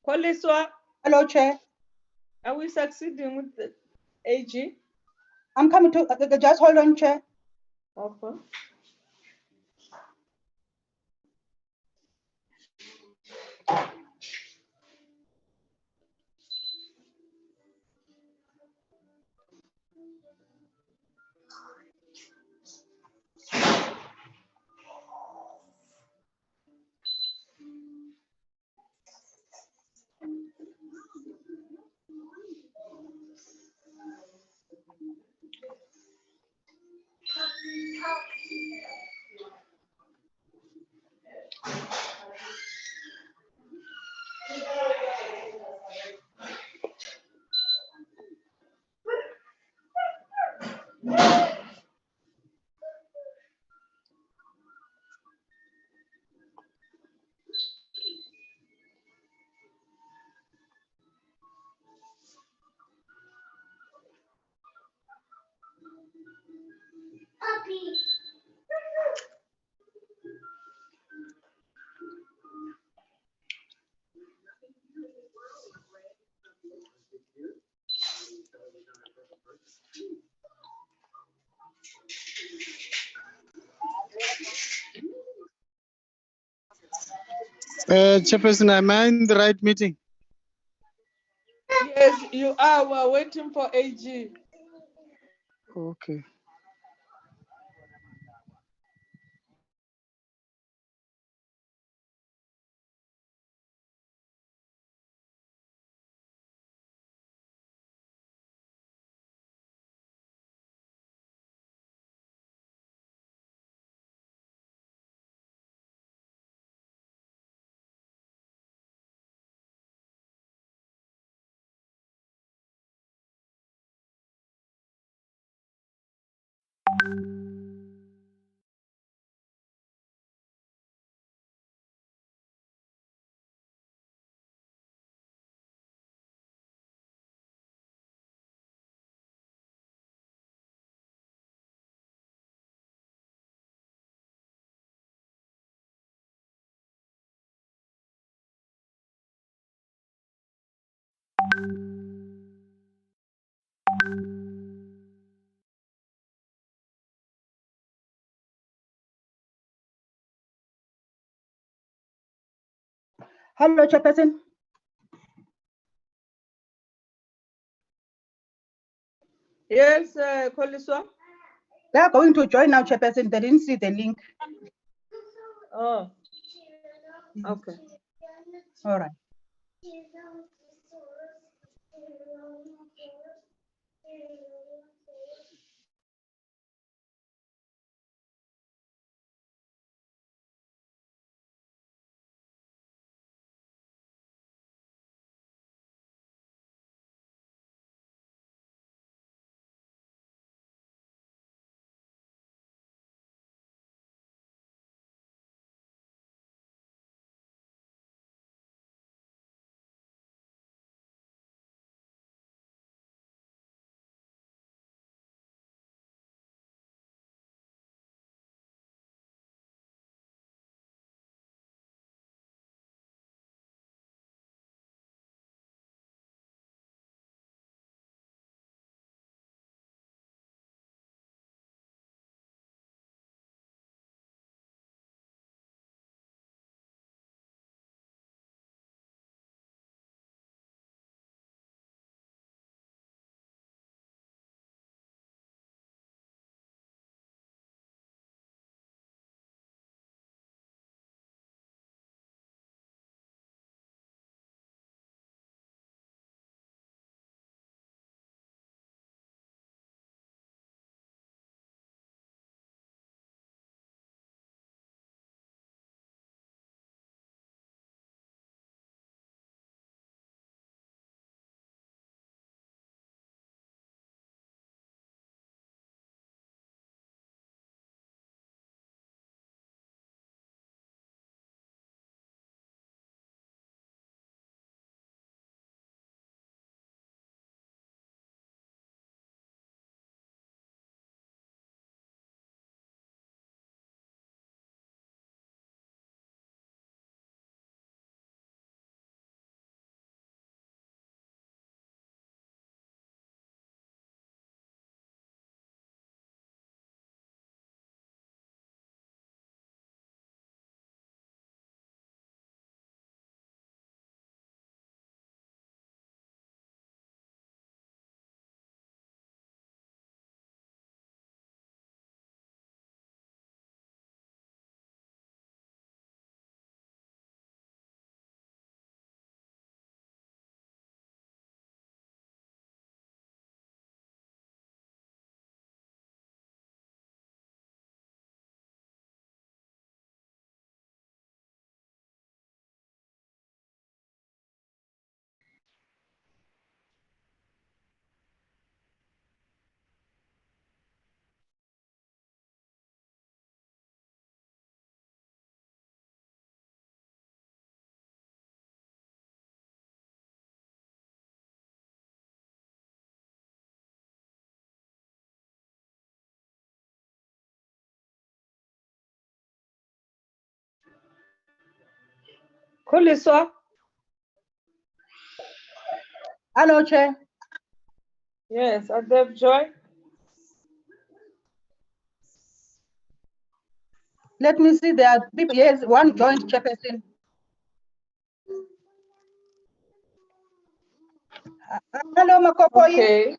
Koliswa. Hello, Chair. Are we succeeding with the AG? I'm coming to, just hold on, Chair. Okay. Chairperson, am I in the right meeting? Yes, you are. We're waiting for AG. Okay. Hello, Chairperson. Yes, Koliswa. They are going to join now, Chairperson. They didn't see the link. Oh, okay. All right. Koliswa. Hello, Chair. Yes, Adeb Joy. Let me see. There are three. Yes, one joint chairperson. Hello, Makopoyi. Okay.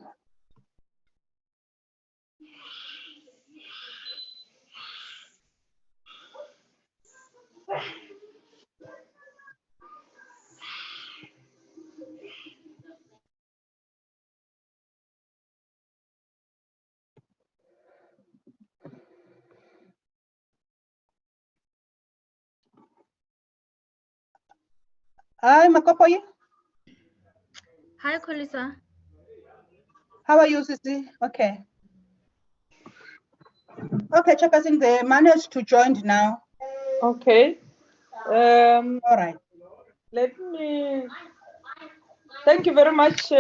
Hi, Makopoyi. Hi, Kolisa. How are you, Sisi? Okay. Okay, chairperson, they managed to join now. Okay. All right. Let me. Thank you very much,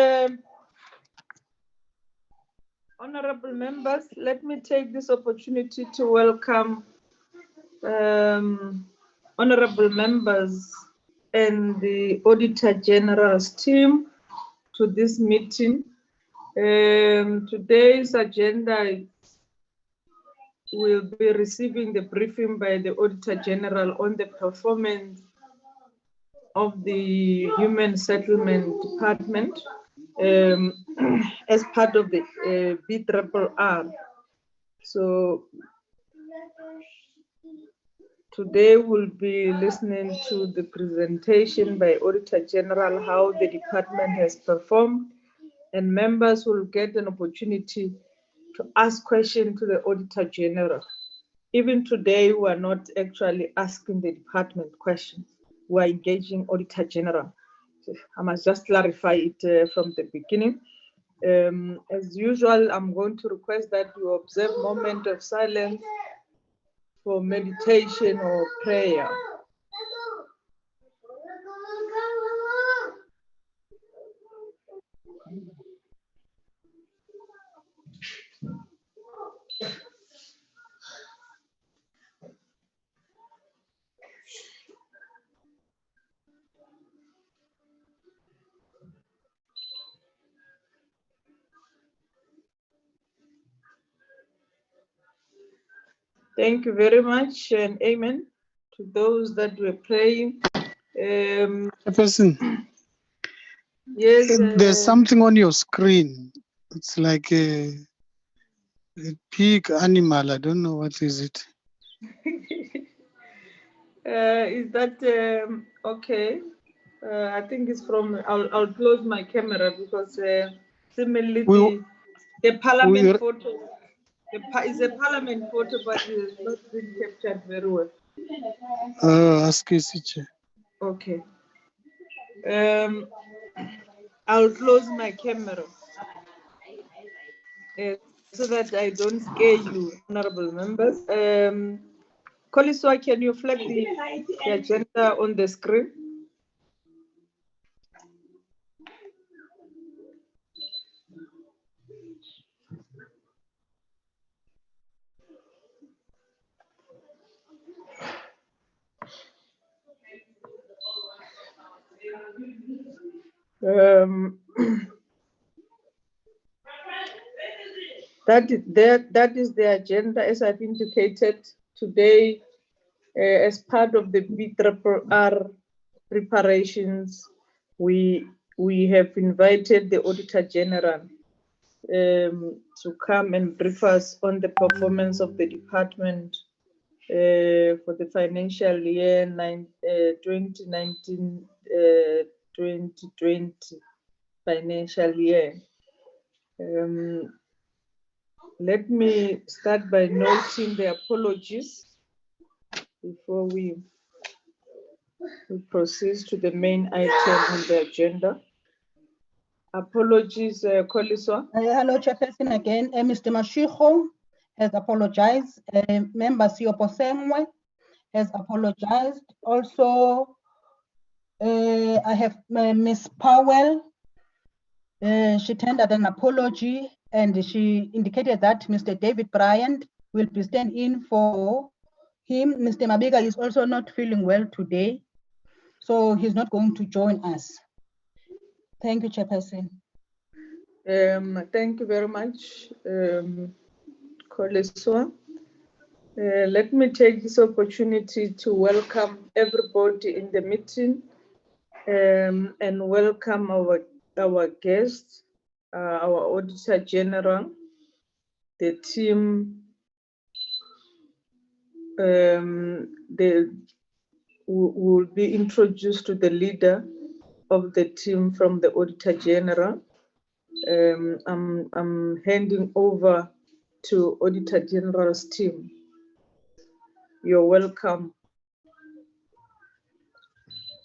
honorable members. Let me take this opportunity to welcome honorable members and the Auditor General's team to this meeting. Today's agenda will be receiving the briefing by the Auditor General on the performance of the Human Settlement Department as part of the BRRR. So today we'll be listening to the presentation by Auditor General how the department has performed, and members will get an opportunity to ask questions to the Auditor General. Even today, we are not actually asking the department questions. We are engaging Auditor General. I must just clarify it from the beginning. As usual, I'm going to request that you observe a moment of silence for meditation or prayer. Thank you very much, and amen to those that were praying. Chairperson, Yes. there's something on your screen. It's like a pig animal. I don't know what is it. Is that okay? I think it's from. I'll close my camera because similarly the parliament photo. It's a parliament photo, but it's not been captured very well. Ask Chair. Okay. I'll close my camera so that I don't scare you, honorable members. Koliswa, can you flag the agenda on the screen? That is the agenda as I've indicated today as part of the BRRR preparations. We have invited the Auditor General to come and brief us on the performance of the department for the financial year 2019-2020 financial year. Let me start by noting the apologies before we proceed to the main item on the agenda. Apologies, Koliswa. Hello, Chairperson again. Mr. Mashiko has apologized. Member Siopo Sengwe has apologized. Also, I have Miss Powell. She tendered an apology and she indicated that Mr. David Bryant will be standing in for him. Mr. Mabiga is also not feeling well today. so he's not going to join us. Thank you, Chairperson. Thank you very much, Koliswa. Let me take this opportunity to welcome everybody in the meeting and welcome our guests, our Auditor General, the team. They will be introduced to the leader of the team from the Auditor General. I'm handing over to Auditor General's team. You're welcome.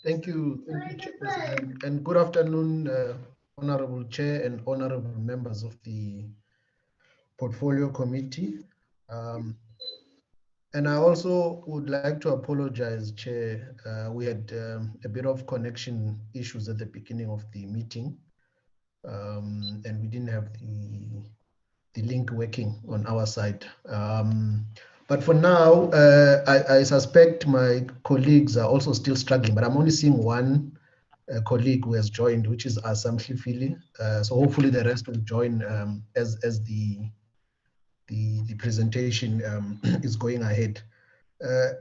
Thank you, Chairperson, and good afternoon, Honorable Chair and honorable members of the Portfolio Committee. And I also would like to apologize, Chair. We had a bit of connection issues at the beginning of the meeting, and we didn't have the link working on our side. But for now, I suspect my colleagues are also still struggling, but I'm only seeing one colleague who has joined, which is Asam Shifili. So hopefully the rest will join as the presentation is going ahead.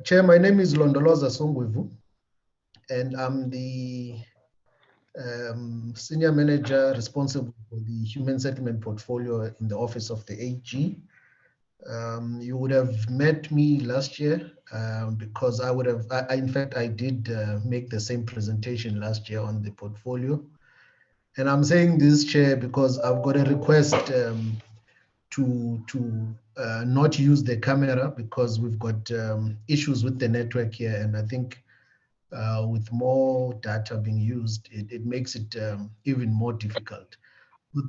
Chair, my name is Londoloza Songwevu, and I'm the Senior Manager responsible for the Human Settlement Portfolio in the Office of the AG. You would have met me last year because in fact, I did make the same presentation last year on the portfolio. And I'm saying this, Chair, because I've got a request to not use the camera because we've got issues with the network here. And I think with more data being used, it makes it even more difficult.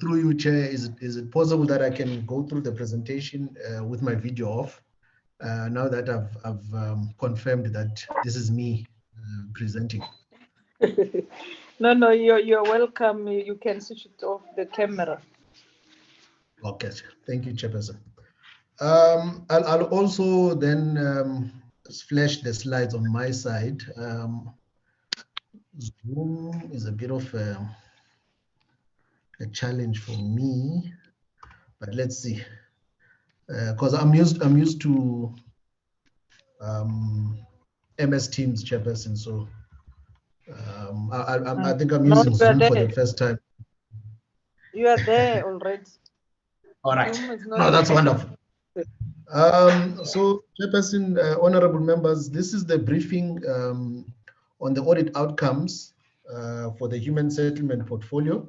Through you, Chair, is it possible that I can go through the presentation with my video off now that I've confirmed that this is me presenting? No, you're welcome. You can switch it off the camera. Okay, thank you, Chairperson. I'll also then flash the slides on my side. Zoom is a bit of a challenge for me, but let's see. Because I'm used to MS Teams, Chairperson, so I think I'm using Zoom for the first time. You are there already. All right. No, that's wonderful. So, Chairperson, honorable members, this is the briefing on the audit outcomes for the human settlement portfolio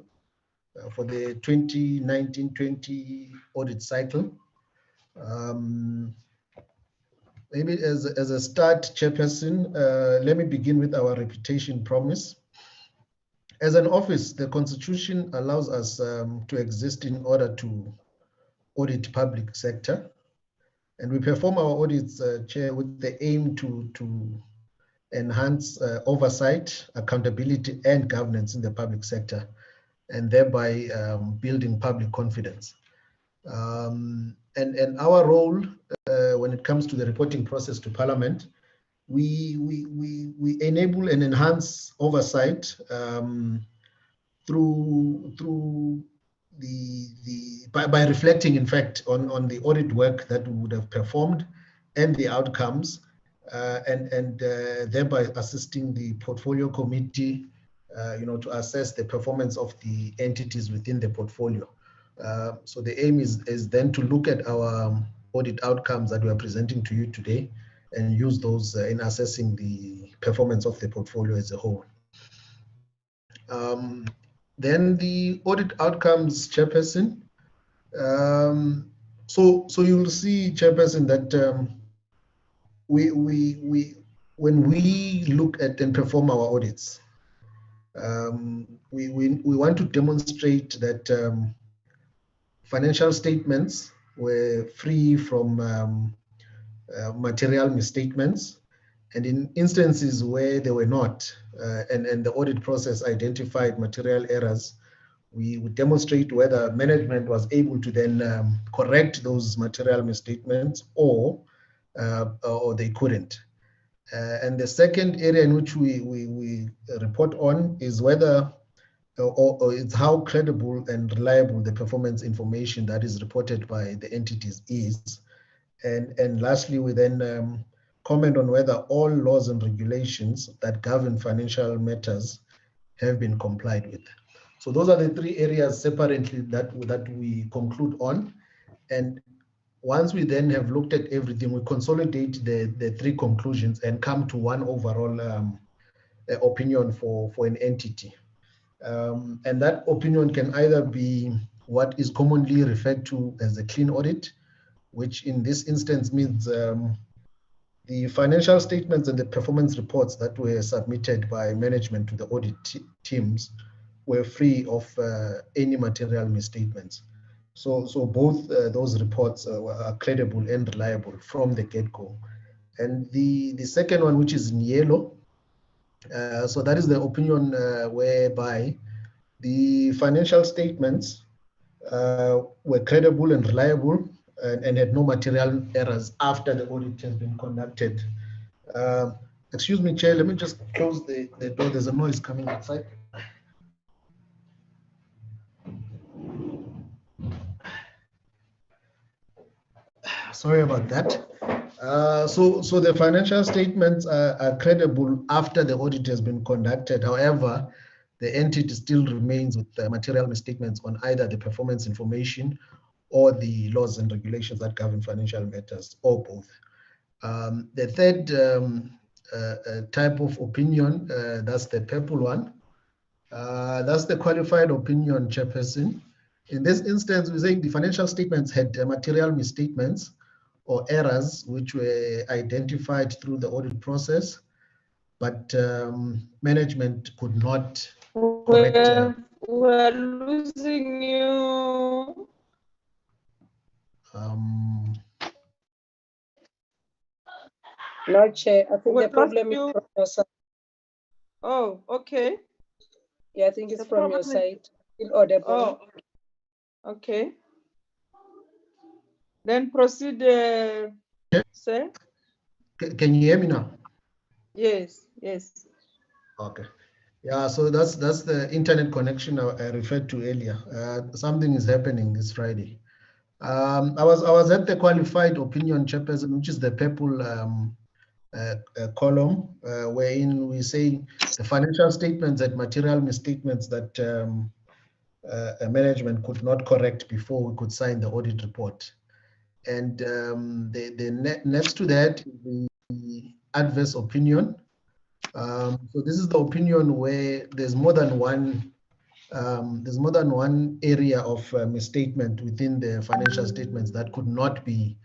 for the 2019-20 audit cycle. Maybe as a start, Chairperson, let me begin with our reputation promise. As an office, the Constitution allows us to exist in order to audit public sector. And we perform our audits, Chair, with the aim to enhance oversight, accountability, and governance in the public sector, and thereby building public confidence. And our role when it comes to the reporting process to Parliament, we enable and enhance oversight by reflecting, in fact, on the audit work that we would have performed and the outcomes, and thereby assisting the portfolio committee, to assess the performance of the entities within the portfolio. So the aim is then to look at our audit outcomes that we are presenting to you today and use those in assessing the performance of the portfolio as a whole. Then the audit outcomes, Chairperson. So you'll see, Chairperson, that when we look at and perform our audits, we want to demonstrate that financial statements were free from material misstatements, and in instances where they were not, and the audit process identified material errors, we would demonstrate whether management was able to then correct those material misstatements or they couldn't. And the second area in which we report on is whether or it's how credible and reliable the performance information that is reported by the entities is. And lastly, we then comment on whether all laws and regulations that govern financial matters have been complied with. So those are the three areas separately that we conclude on. And once we then have looked at everything, we consolidate the three conclusions and come to one overall opinion for an entity. And that opinion can either be what is commonly referred to as a clean audit, which in this instance means the financial statements and the performance reports that were submitted by management to the audit teams were free of any material misstatements. So both those reports are credible and reliable from the get-go. And the second one, which is in yellow, so that is the opinion whereby the financial statements were credible and reliable and had no material errors after the audit has been conducted. Excuse me, Chair, let me just close the door. There's a noise coming outside. Sorry about that. So the financial statements are credible after the audit has been conducted. However, the entity still remains with the material misstatements on either the performance information or the laws and regulations that govern financial matters, or both. The third type of opinion, that's the purple one. That's the qualified opinion, Chairperson. In this instance, we're saying the financial statements had material misstatements or errors which were identified through the audit process, but management could not correct. We're losing you. No, Chair, I think We the problem lost is from your side. Oh, okay. Yeah, I think it's The from your problem is- side. Still audible. Oh, okay. Then proceed, sir. Can you hear me now? Yes, yes. Okay. Yeah, so that's the internet connection I referred to earlier. Something is happening this Friday. I was at the qualified opinion, Chairperson, which is the purple column, wherein we say the financial statements and material misstatements that management could not correct before we could sign the audit report. And next to that is the adverse opinion. So this is the opinion where there's more than one area of misstatement within the financial statements that could not be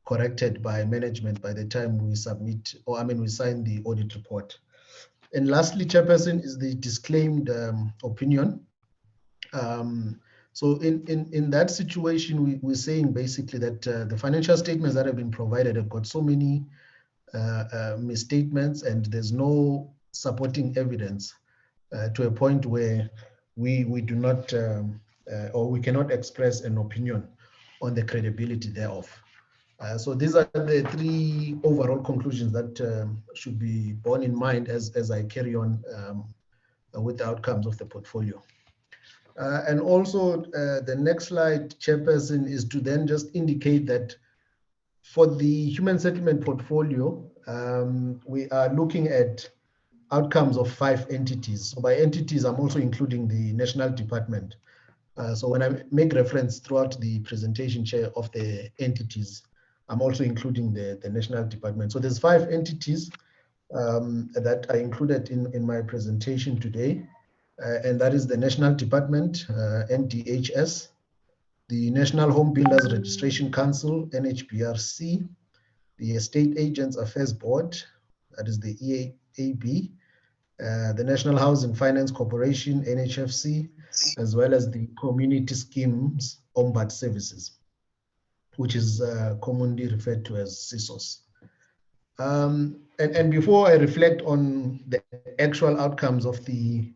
corrected by management by the time we submit, or we sign the audit report. And lastly, Chairperson, is the disclaimed opinion. So in that situation, we're saying basically that the financial statements that have been provided have got so many misstatements, and there's no supporting evidence to a point where we do not or we cannot express an opinion on the credibility thereof. So these are the three overall conclusions that should be borne in mind as I carry on with the outcomes of the portfolio. And also the next slide, Chairperson, is to then just indicate that for the human settlement portfolio, we are looking at outcomes of 5 entities. So by entities, I'm also including the national department. So when I make reference throughout the presentation, Chair, of the entities, I'm also including the national department. So there's 5 entities that are included in my presentation today. And that is the National Department, NDHS, the National Home Builders Registration Council, NHBRC, the Estate Agents Affairs Board, that is the EAB, the National Housing Finance Corporation, NHFC, as well as the Community Schemes Ombud Services, which is commonly referred to as CSOS. And before I reflect on the actual outcomes of the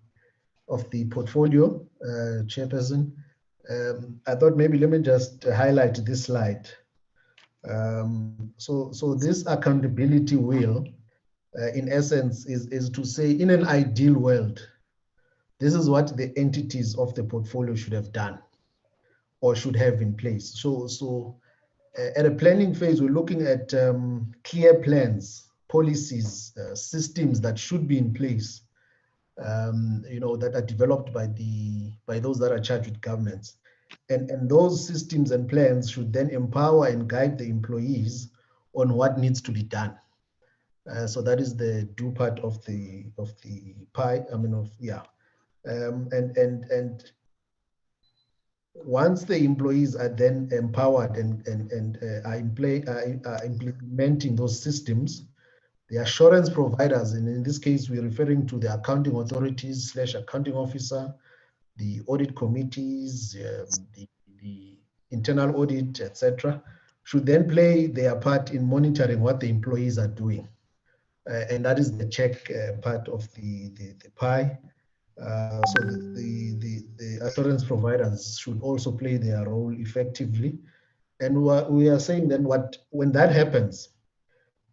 portfolio, Chairperson, I thought maybe let me just highlight this slide. So this accountability wheel in essence, is to say, in an ideal world, this is what the entities of the portfolio should have done or should have in place. So at a planning phase, we're looking at clear plans, policies, systems that should be in place, that are developed by those that are charged with governance. And those systems and plans should then empower and guide the employees on what needs to be done. So that is the do part of the pie. And once the employees are then empowered and are implementing those systems, the assurance providers, and in this case, we're referring to the accounting authorities / accounting officer, the audit committees, the internal audit, etc., should then play their part in monitoring what the employees are doing. And that is the check part of the pie. So the assurance providers should also play their role effectively. And we are saying then when that happens,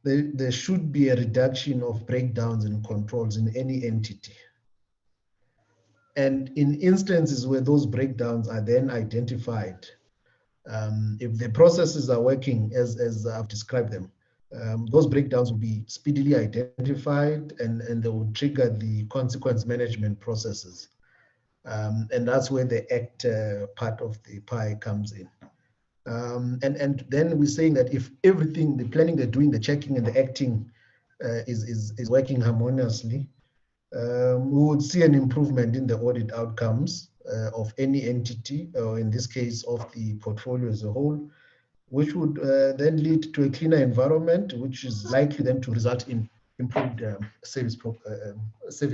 there should be a reduction of breakdowns and controls in any entity. And in instances where those breakdowns are then identified, if the processes are working as I've described them, those breakdowns will be speedily identified and they will trigger the consequence management processes. And that's where the ACT part of the pie comes in. And then we're saying that if everything, the planning, the doing, the checking, and the acting is working harmoniously, we would see an improvement in the audit outcomes of any entity, or in this case of the portfolio as a whole, which would then lead to a cleaner environment, which is likely then to result in improved service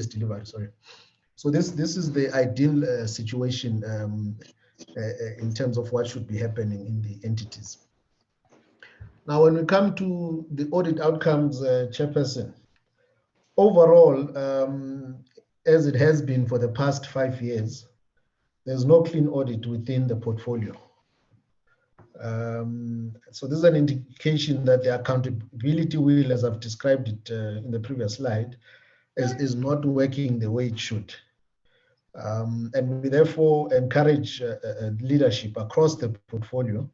delivery. Sorry. So this is the ideal situation in terms of what should be happening in the entities. Now, when we come to the audit outcomes, Chairperson, overall, as it has been for the past 5 years, there's no clean audit within the portfolio. So this is an indication that the accountability wheel, as I've described it in the previous slide, is not working the way it should. And we therefore encourage leadership across the portfolio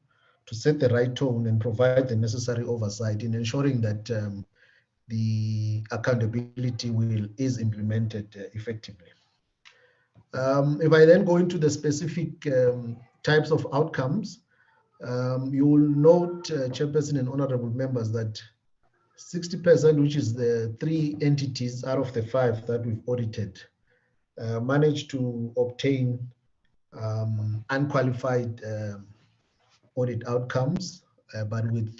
to set the right tone and provide the necessary oversight in ensuring that the accountability wheel is implemented effectively. If I then go into the specific types of outcomes, you will note, Chairperson and honorable members, that 60%, which is the 3 entities out of the 5 that we've audited, managed to obtain unqualified audit outcomes, but with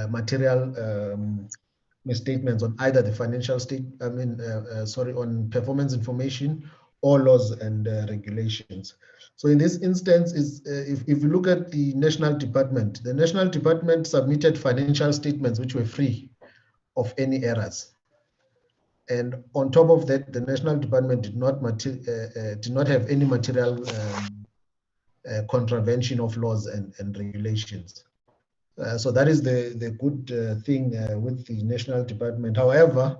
material misstatements on either the financial on performance information or laws and regulations. So in this instance, if you look at the National Department, the National Department submitted financial statements which were free of any errors. And on top of that, the National Department did not have any material contravention of laws and regulations. So that is the good thing with the National Department. However,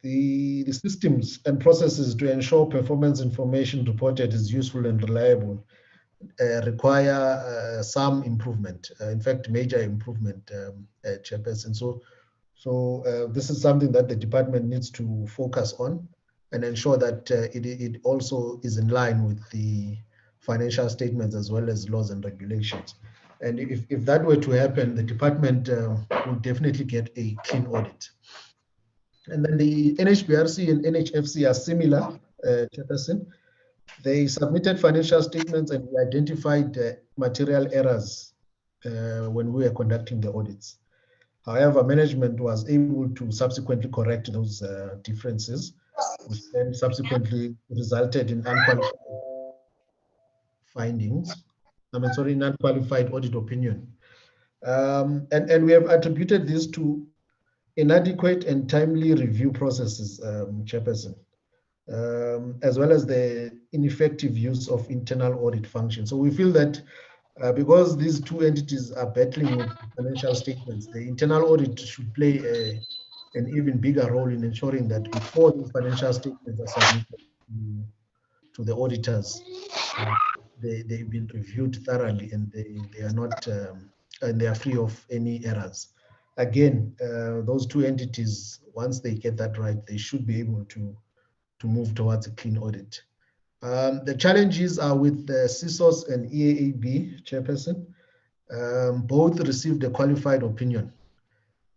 the systems and processes to ensure performance information reported is useful and reliable require some improvement, in fact, major improvement, Chairperson. So this is something that the department needs to focus on and ensure that it also is in line with the financial statements as well as laws and regulations. And if that were to happen, the department will definitely get a clean audit. And then the NHBRC and NHFC are similar, Chairperson. They submitted financial statements and we identified material errors when we were conducting the audits. However, management was able to subsequently correct those differences, which then subsequently resulted in unqualified findings. In unqualified audit opinion. And we have attributed this to inadequate and timely review processes, Chairperson, as well as the ineffective use of internal audit functions. So we feel that Because these two entities are battling with financial statements, the internal audit should play an even bigger role in ensuring that before these financial statements are submitted to the auditors, they've been reviewed thoroughly and they are not and they are free of any errors. Again, those two entities, once they get that right, they should be able to move towards a clean audit. The challenges are with the CSOS and EAAB chairperson. Both received a qualified opinion,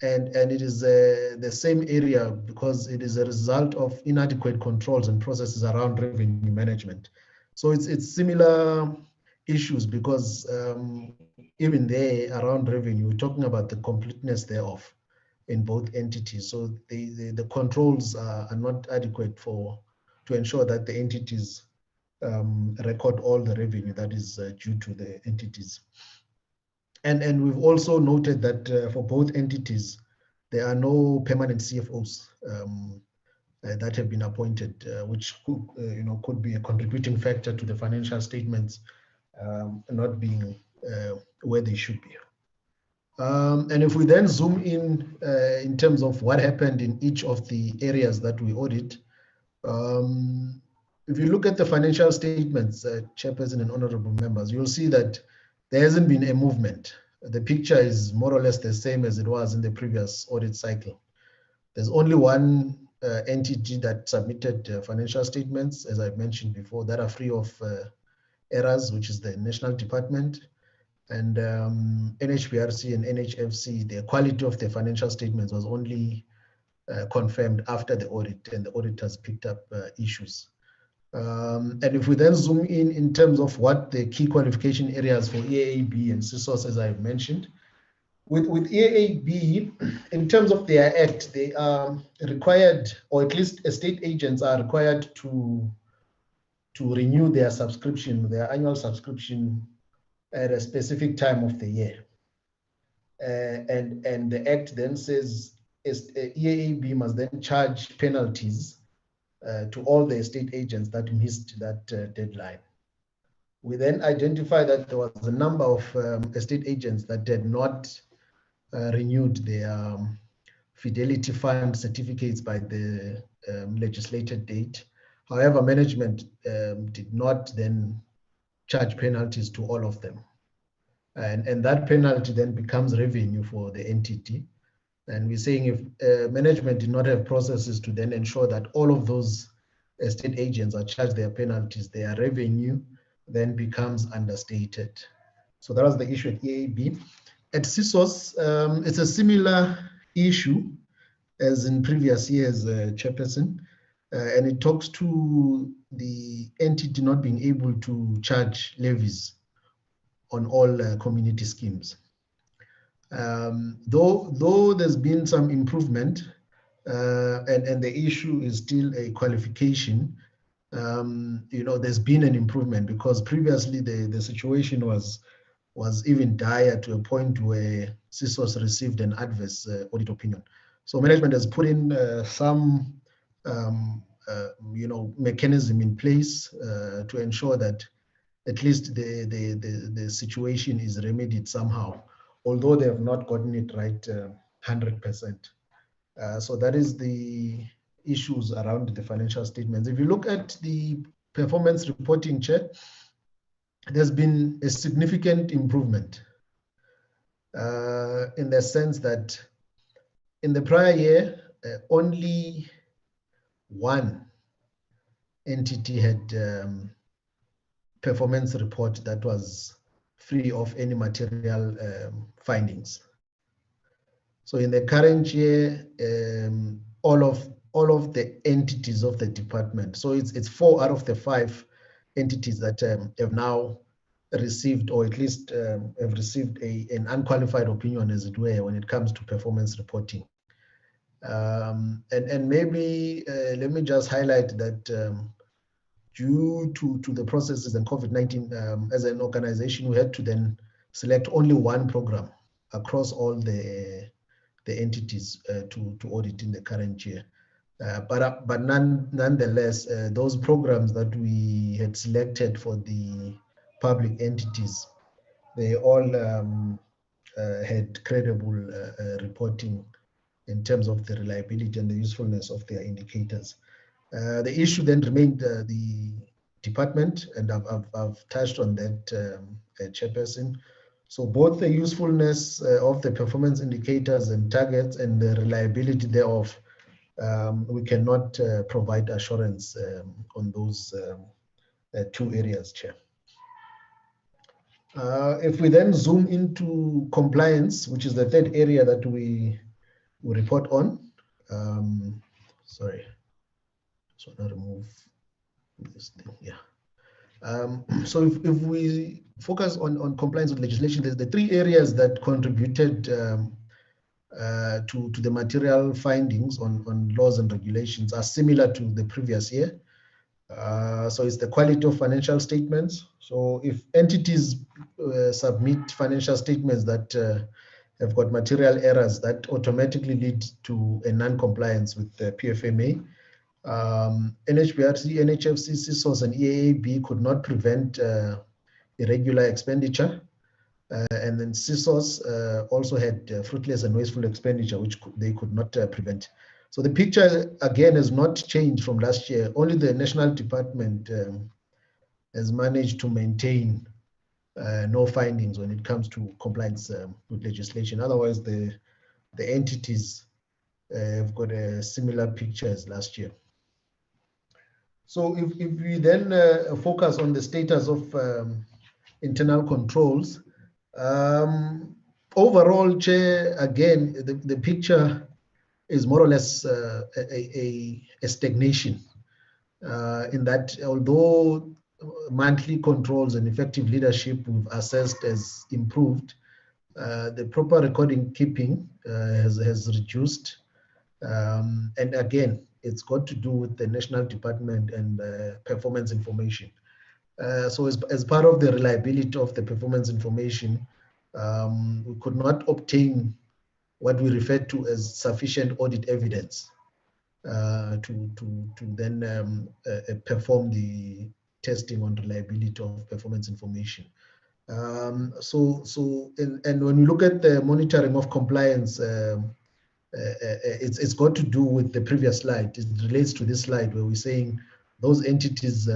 and it is the same area because it is a result of inadequate controls and processes around revenue management. So it's similar issues because even there around revenue, we're talking about the completeness thereof in both entities. So the controls are not adequate to ensure that the entities record all the revenue that is due to the entities. And we've also noted that for both entities, there are no permanent CFOs that have been appointed, which could be a contributing factor to the financial statements not being where they should be. And if we then zoom in terms of what happened in each of the areas that we audit, if you look at the financial statements, Chairperson and honorable members, you'll see that there hasn't been a movement. The picture is more or less the same as it was in the previous audit cycle. There's only one entity that submitted financial statements, as I've mentioned before, that are free of errors, which is the National Department. And NHPRC and NHFC, the quality of the financial statements was only confirmed after the audit, and the auditors picked up issues. And if we then zoom in terms of what the key qualification areas for EAAB and CSOS, as I've mentioned, with EAAB, in terms of their act, they are required, or at least estate agents are required to renew their subscription, their annual subscription at a specific time of the year. And the act then says EAAB must then charge penalties to all the estate agents that missed that deadline. We then identified that there was a number of estate agents that had not renewed their fidelity fund certificates by the legislated date. However, management did not then charge penalties to all of them. And that penalty then becomes revenue for the entity. And we're saying if management did not have processes to then ensure that all of those estate agents are charged their penalties, their revenue then becomes understated. So that was the issue at EAB. At CSOS, it's a similar issue as in previous years, Chairperson, and it talks to the entity not being able to charge levies on all community schemes. Though there's been some improvement, and the issue is still a qualification, there's been an improvement because previously the situation was even dire to a point where CSOS received an adverse audit opinion. So management has put in some mechanism in place to ensure that at least the situation is remedied somehow, although they have not gotten it right 100%. So that is the issues around the financial statements. If you look at the performance reporting, Chair, there's been a significant improvement in the sense that in the prior year, only one entity had performance report that was free of any material findings. So in the current year, all of the entities of the department, so it's 4 out of the 5 entities that have now received, or at least have received an unqualified opinion, as it were, when it comes to performance reporting. And maybe let me just highlight that due to the processes and COVID-19, as an organization, we had to then select only one program across all the entities to audit in the current year. But nonetheless, those programs that we had selected for the public entities they all had credible reporting in terms of the reliability and the usefulness of their indicators. The issue then remained the department, and I've touched on that, Chairperson. So both the usefulness of the performance indicators and targets and the reliability thereof, we cannot provide assurance on those two areas, Chair. If we then zoom into compliance, which is the third area that we report on. Sorry, so I'll remove this thing, yeah. So if we focus on compliance with legislation, there's the three areas that contributed to the material findings on laws and regulations are similar to the previous year. So it's the quality of financial statements. So if entities submit financial statements that have got material errors, that automatically lead to a non-compliance with the PFMA. NHBRC, NHFC, CSOS, and EAAB could not prevent irregular expenditure. And then CSOS also had fruitless and wasteful expenditure, which they could not prevent. So the picture, again, has not changed from last year. Only the National Department has managed to maintain no findings when it comes to compliance with legislation. Otherwise, the entities have got a similar picture as last year. So if we then focus on the status of internal controls, overall, Chair, again, the picture is more or less a stagnation in that although monthly controls and effective leadership we've assessed as improved, the proper recording keeping has reduced. And again, it's got to do with the National Department and performance information. So as part of the reliability of the performance information, we could not obtain what we refer to as sufficient audit evidence to then perform the testing on reliability of performance information. And when we look at the monitoring of compliance, it's got to do with the previous slide. It relates to this slide where we're saying those entities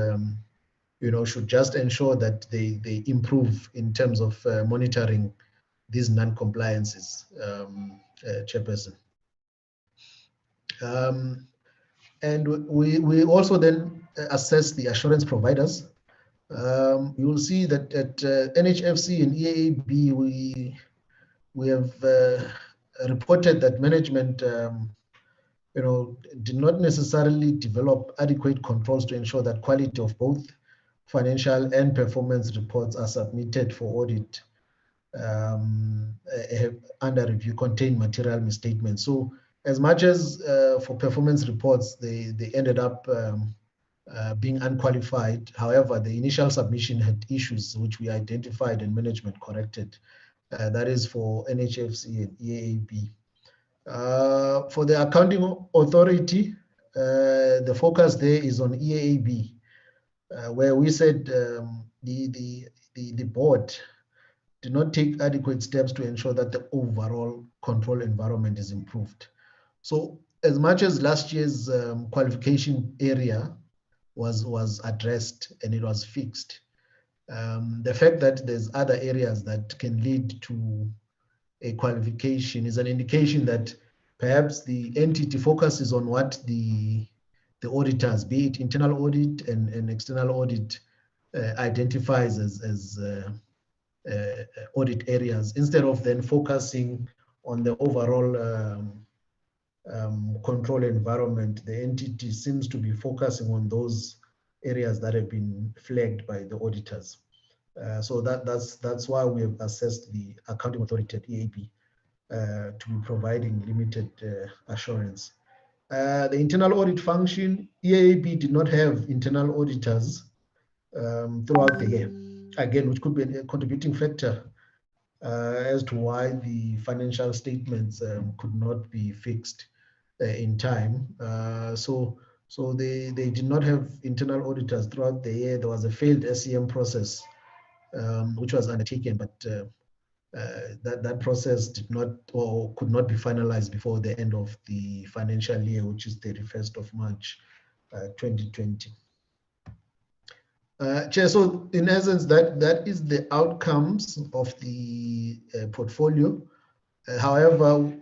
should just ensure that they improve in terms of monitoring these non-compliances, Chairperson. And we also then assess the assurance providers. You will see that at NHFC and EAAB, we have reported that management did not necessarily develop adequate controls to ensure that quality of both financial and performance reports are submitted for audit under review contain material misstatements. So as much as for performance reports, they ended up being unqualified. However, the initial submission had issues which we identified and management corrected. That is for NHFC and EAAB. For the accounting authority, the focus there is on EAAB, where we said the board did not take adequate steps to ensure that the overall control environment is improved. So as much as last year's qualification area was addressed and it was fixed, the fact that there's other areas that can lead to a qualification is an indication that perhaps the entity focuses on what the auditors, be it internal audit and external audit, identifies as audit areas, instead of then focusing on the overall control environment. The entity seems to be focusing on those areas that have been flagged by the auditors. So that's why we have assessed the accounting authority at EAB to be providing limited assurance. The internal audit function, EAB did not have internal auditors throughout the year, again, which could be a contributing factor as to why the financial statements could not be fixed in time. So they did not have internal auditors throughout the year. There was a failed SEM process which was undertaken, but that process did not or could not be finalized before the end of the financial year, which is 31st of March 2020. Chair, so in essence, that is the outcomes of the portfolio. However,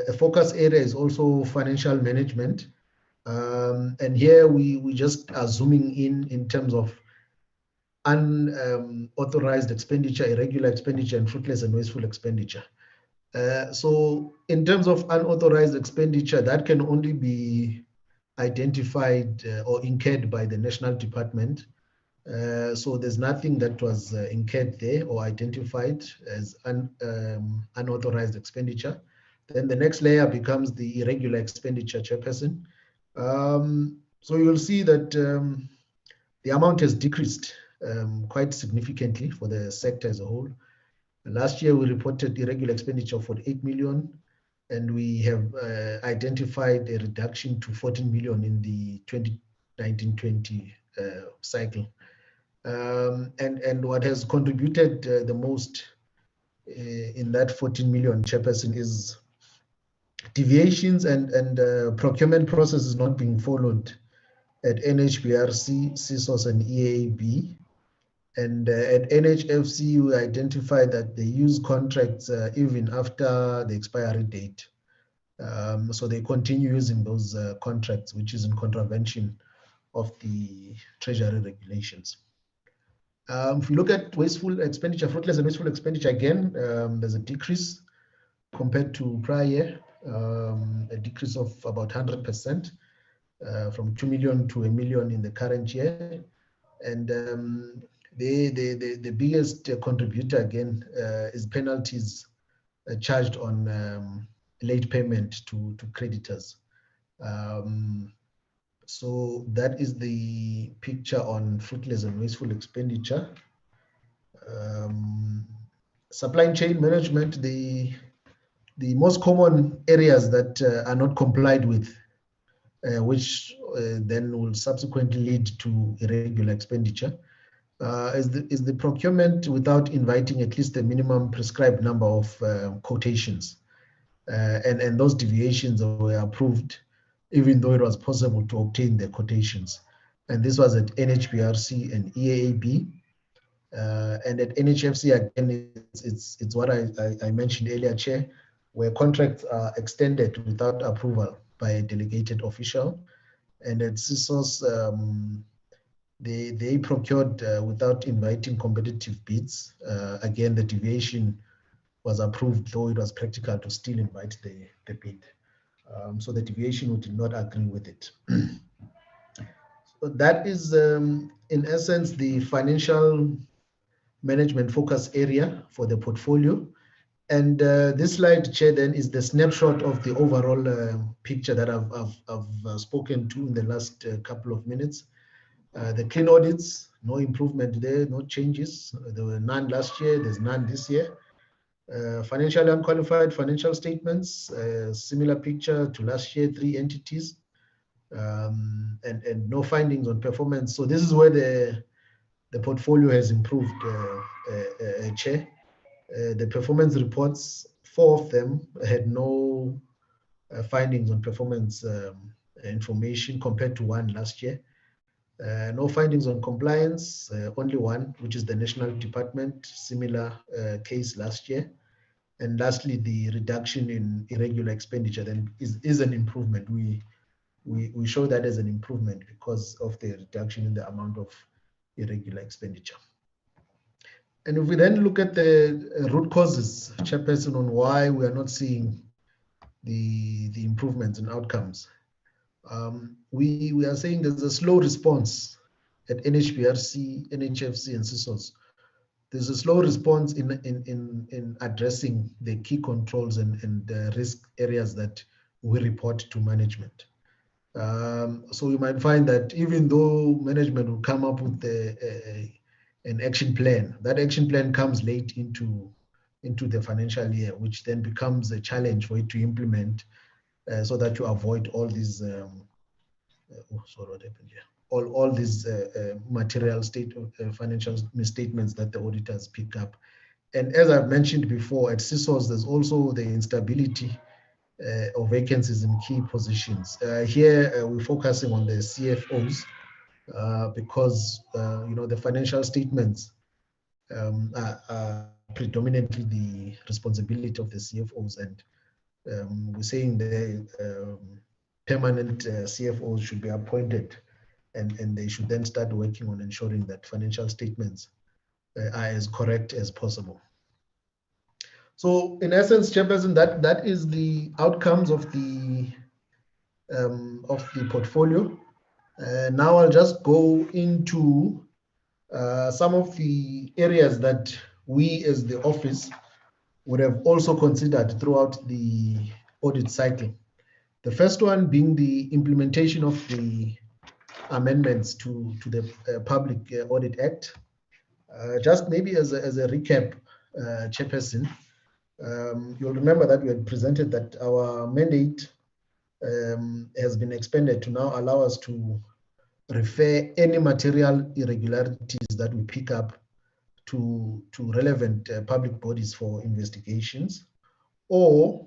a focus area is also financial management. And here we just are zooming in terms of unauthorized expenditure, irregular expenditure, and fruitless and wasteful expenditure. So in terms of unauthorized expenditure, that can only be identified or incurred by the national department. So there's nothing that was incurred there or identified as unauthorized expenditure. Then the next layer becomes the irregular expenditure, Chairperson. So you'll see that the amount has decreased quite significantly for the sector as a whole. Last year, we reported irregular expenditure of 48 million, and we have identified a reduction to 14 million in the 2019-20 cycle. And what has contributed the most in that 14 million, Chairperson, is deviations and procurement processes not being followed at NHBRC, CSOS, and EAB. And at NHFC, we identified that they use contracts even after the expiry date. So they continue using those contracts, which is in contravention of the Treasury regulations. If you look at wasteful expenditure, fruitless and wasteful expenditure, again, there's a decrease compared to prior year, a decrease of about 100%, from 2 million to 1 million in the current year. And the biggest contributor, again, is penalties charged on late payment to creditors. So that is the picture on fruitless and wasteful expenditure. Supply chain management, the most common areas that are not complied with, which then will subsequently lead to irregular expenditure, is the procurement without inviting at least a minimum prescribed number of quotations. And those deviations were approved even though it was possible to obtain the quotations. And this was at NHBRC and EAB. And at NHFC, again, it's what I mentioned earlier, Chair, where contracts are extended without approval by a delegated official. And at CSOS, they procured without inviting competitive bids. Again, the deviation was approved, though it was practical to still invite the bid. So the deviation, we did not agree with it. So that is, in essence, the financial management focus area for the portfolio. And this slide, Chair, then is the snapshot of the overall picture that I've spoken to in the last couple of minutes. The clean audits, no improvement there, no changes. There were none last year, there's none this year. Financially unqualified financial statements, similar picture to last year, 3 entities, and no findings on performance. So this is where the portfolio has improved, Chair. The performance reports, 4 of them had no findings on performance information compared to 1 last year. No findings on compliance, only 1, which is the National Department, similar case last year. And lastly, the reduction in irregular expenditure then is an improvement. We show that as an improvement because of the reduction in the amount of irregular expenditure. And if we then look at the root causes, Chairperson, on why we are not seeing the improvements in outcomes, we are saying there's a slow response at NHBRC, NHFC, and CSOS. There's a slow response in addressing the key controls and the risk areas that we report to management. So you might find that even though management will come up with an action plan, that action plan comes late into the financial year, which then becomes a challenge for it to implement so that you avoid all these. Oh, sorry, what happened here? all these material financial misstatements that the auditors pick up. And as I've mentioned before, at CISOs, there's also the instability of vacancies in key positions. Here, we're focusing on the CFOs because the financial statements are predominantly the responsibility of the CFOs, and we're saying the permanent CFOs should be appointed, and they should then start working on ensuring that financial statements are as correct as possible. So in essence, Chairperson, that is the outcomes of the portfolio. Now I'll just go into some of the areas that we as the office would have also considered throughout the audit cycle. The first one being the implementation of the amendments to the Public Audit Act. Just maybe as a recap, Chairperson, you'll remember that we had presented that our mandate has been expanded to now allow us to refer any material irregularities that we pick up to relevant public bodies for investigations, or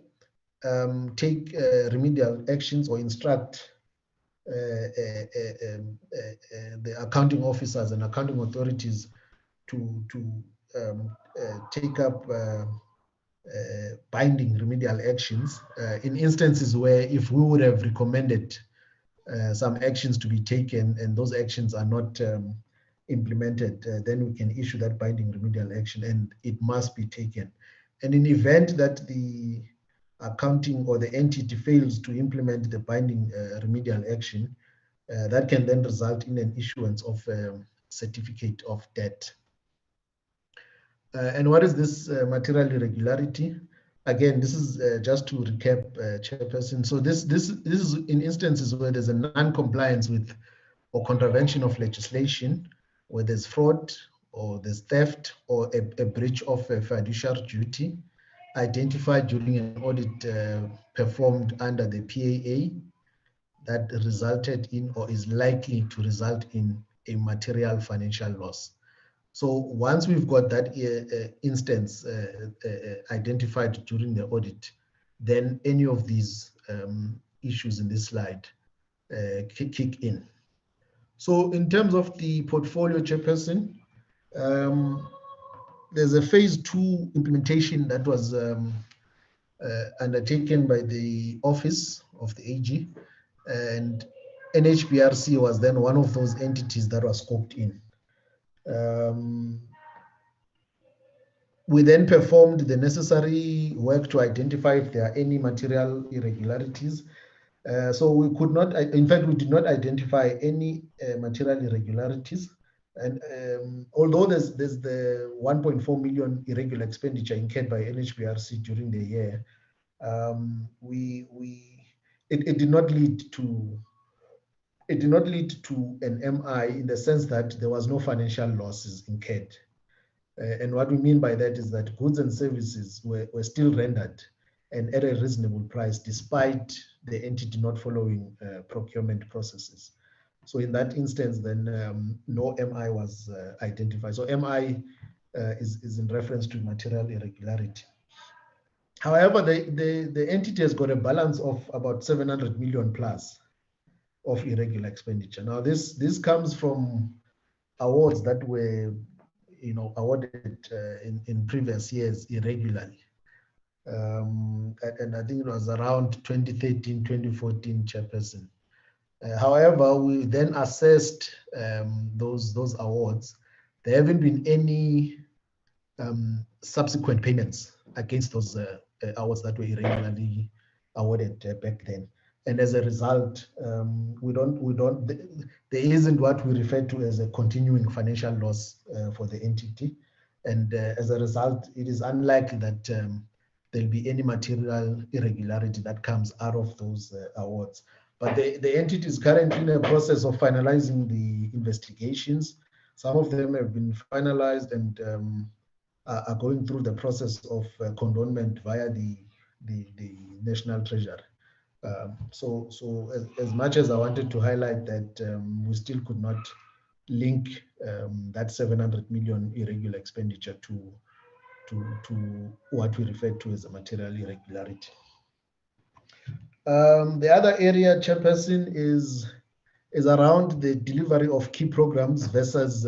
take remedial actions or instruct the accounting officers and accounting authorities to take up binding remedial actions in instances where if we would have recommended some actions to be taken and those actions are not implemented, then we can issue that binding remedial action and it must be taken. And in the event that the accounting or the entity fails to implement the binding remedial action, that can then result in an issuance of a certificate of debt. And what is this material irregularity? Again, this is just to recap, Chairperson. So this is in instances where there's a non-compliance with or contravention of legislation, where there's fraud or there's theft or a breach of a fiduciary duty identified during an audit performed under the PAA that resulted in or is likely to result in a material financial loss. So once we've got that instance identified during the audit, then any of these issues in this slide kick in. So in terms of the portfolio, Chairperson, there's a phase 2 implementation that was undertaken by the office of the AG, and NHBRC was then one of those entities that was scoped in. We then performed the necessary work to identify if there are any material irregularities. So we could not, in fact, we did not identify any material irregularities. And although there's the 1.4 million irregular expenditure incurred by NHBRC during the year, it did not lead to an MI in the sense that there was no financial losses incurred. And what we mean by that is that goods and services were still rendered and at a reasonable price despite the entity not following procurement processes. So in that instance, then no MI was identified. So MI is in reference to material irregularity. However, the entity has got a balance of about 700 million plus of irregular expenditure. Now, this comes from awards that were awarded in previous years irregularly. And I think it was around 2013, 2014, Chairperson. However, we then assessed those awards. There haven't been any subsequent payments against those awards that were irregularly awarded back then. And as a result, there isn't what we refer to as a continuing financial loss for the entity. And as a result, it is unlikely that there'll be any material irregularity that comes out of those awards. But the entity is currently in a process of finalizing the investigations. Some of them have been finalized and are going through the process of condonment via the National Treasury. So as much as I wanted to highlight that we still could not link that 700 million irregular expenditure to what we refer to as a material irregularity. The other area, Chairperson, is around the delivery of key programs versus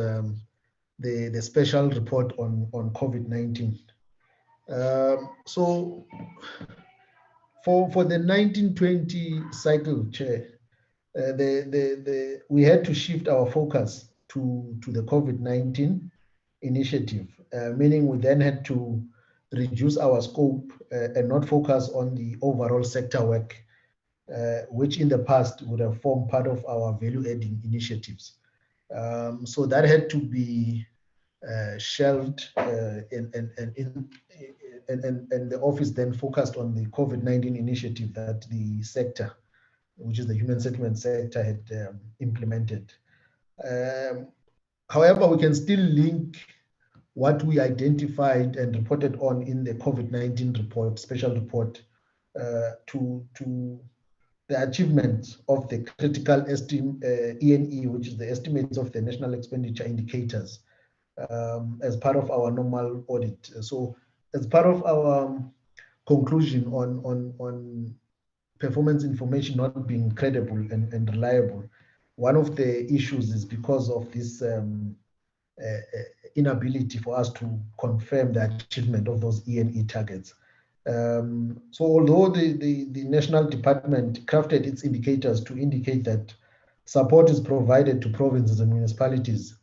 the special report on COVID-19. So for the 1920 cycle, Chair, we had to shift our focus to the COVID-19 initiative, meaning we then had to reduce our scope and not focus on the overall sector work, which in the past would have formed part of our value-adding initiatives. So that had to be shelved, and the office then focused on the COVID-19 initiative that the sector, which is the human settlement sector, had implemented. However, we can still link what we identified and reported on in the COVID-19 report, special report, to the achievement of the critical E&E, which is the estimates of the national expenditure indicators, as part of our normal audit. So as part of our conclusion on performance information not being credible and reliable, one of the issues is because of this inability for us to confirm the achievement of those E&E targets. So although the national department crafted its indicators to indicate that support is provided to provinces and municipalities,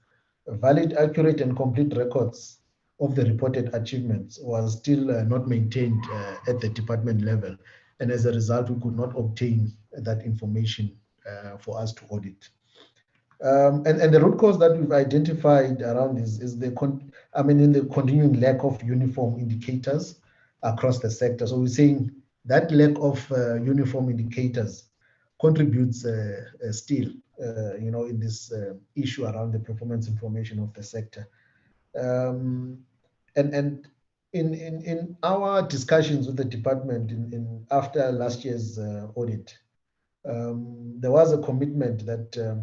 valid, accurate, and complete records of the reported achievements was still not maintained at the department level. And as a result, we could not obtain that information for us to audit. And the root cause that we've identified around is in the continuing lack of uniform indicators across the sector. So we're saying that lack of uniform indicators contributes still, in this issue around the performance information of the sector. And in our discussions with the department in after last year's audit, there was a commitment that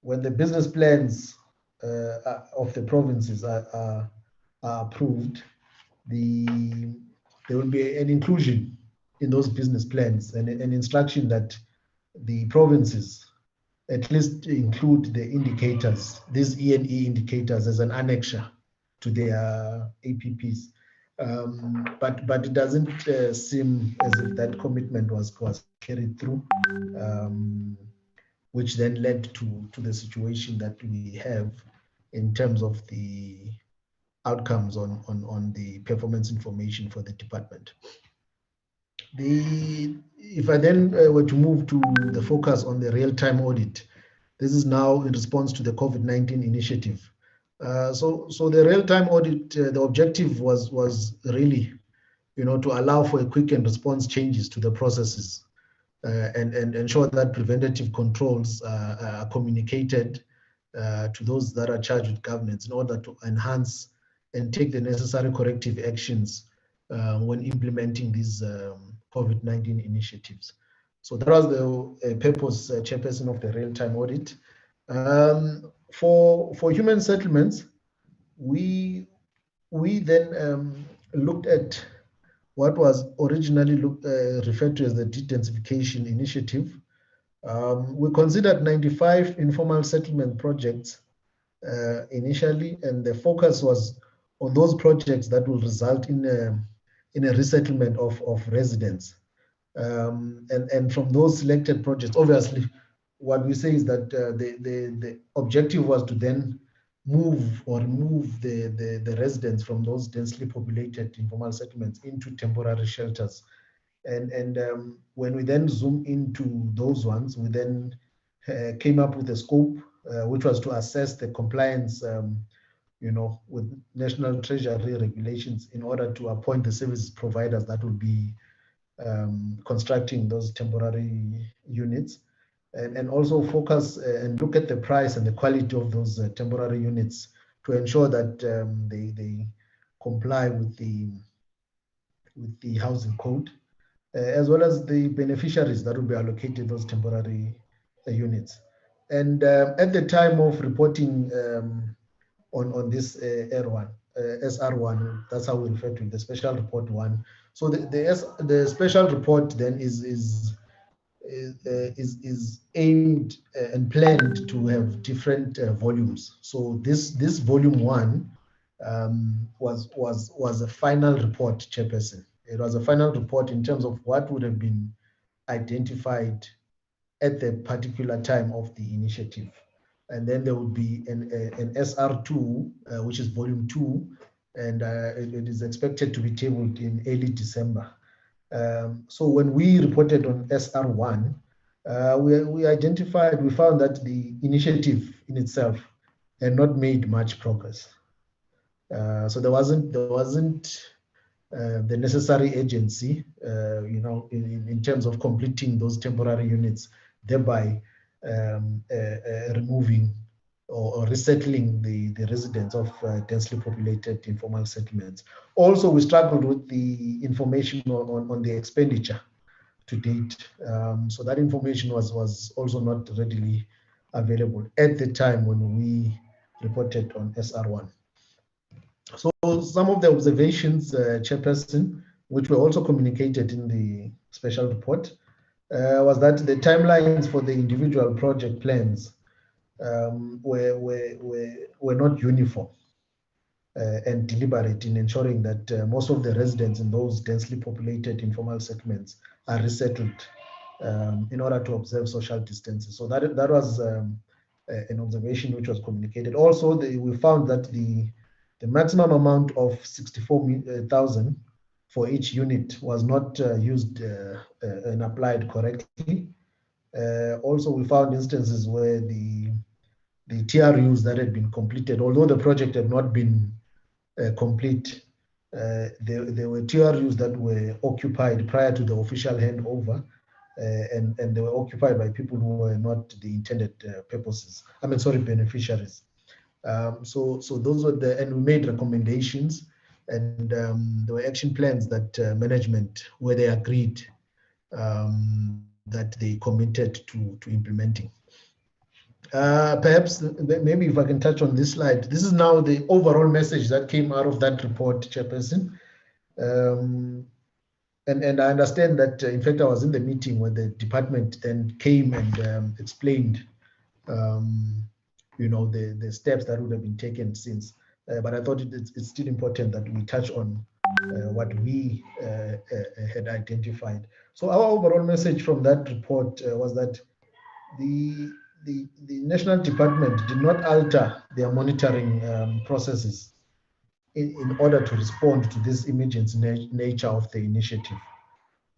when the business plans of the provinces are approved, there will be an inclusion in those business plans and an instruction that the provinces at least include the indicators, these E&E indicators, as an annexure to their APPs. But it doesn't seem as if that commitment was carried through, which then led to the situation that we have in terms of the outcomes on the performance information for the department. If I then were to move to the focus on the real-time audit, this is now in response to the COVID-19 initiative. So the real-time audit, the objective was really, to allow for a quick and response changes to the processes, and ensure that preventative controls are communicated to those that are charged with governance in order to enhance and take the necessary corrective actions when implementing these COVID-19 initiatives. So that was the purpose, Chairperson, of the real-time audit. For human settlements, we then looked at what was originally referred to as the de-densification initiative. We considered 95 informal settlement projects initially, and the focus was on those projects that will result in a resettlement of residents. And from those selected projects, obviously, what we say is that the objective was to then move or remove the residents from those densely populated informal settlements into temporary shelters. And when we then zoom into those ones, we then came up with a scope, which was to assess the compliance with National Treasury regulations in order to appoint the service providers that will be constructing those temporary units, and also focus and look at the price and the quality of those temporary units to ensure that they comply with the housing code. as well as the beneficiaries that will be allocated those temporary units. And at the time of reporting on this R1, SR1, that's how we refer to it, the special report one. So the special report then is aimed and planned to have different volumes. So this volume one was a final report, Chairperson. It was a final report in terms of what would have been identified at the particular time of the initiative. And then there would be an SR2, which is volume 2, and it is expected to be tabled in early December. So when we reported on SR1, we found that the initiative in itself had not made much progress. So there wasn't the necessary agency, in terms of completing those temporary units, thereby removing or resettling the residents of densely populated informal settlements. Also, we struggled with the information on the expenditure to date. So that information was also not readily available at the time when we reported on SR1. So some of the observations, Chairperson, which were also communicated in the special report, was that the timelines for the individual project plans were not uniform and deliberate in ensuring that most of the residents in those densely populated informal settlements are resettled in order to observe social distances. So that was an observation which was communicated. Also, we found that the maximum amount of 64,000 for each unit was not used and applied correctly. Also, we found instances where the TRUs that had been completed, although the project had not been complete, there were TRUs that were occupied prior to the official handover, and they were occupied by people who were not the intended beneficiaries. So those were and we made recommendations, and there were action plans that management, where they agreed that they committed to implementing. Perhaps maybe if I can touch on this slide. This is now the overall message that came out of that report, Chairperson. And I understand that, in fact, I was in the meeting when the department then came and explained, the steps that would have been taken since. But I thought it's still important that we touch on what we had identified. So our overall message from that report was that the national department did not alter their monitoring processes in order to respond to this emergency nature of the initiative.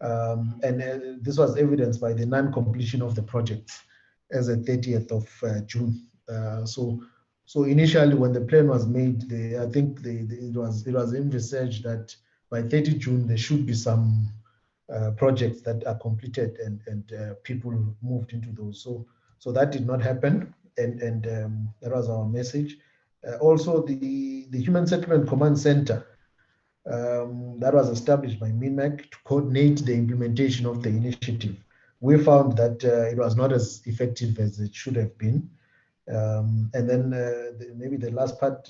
And this was evidenced by the non-completion of the projects as at 30th of June. So initially, when the plan was made, I think it was envisaged that by 30 June there should be some projects that are completed and people moved into those. So that did not happen, and that was our message. Also, the Human Settlement Command Center that was established by MINMAC to coordinate the implementation of the initiative. We found that it was not as effective as it should have been. And then maybe the last part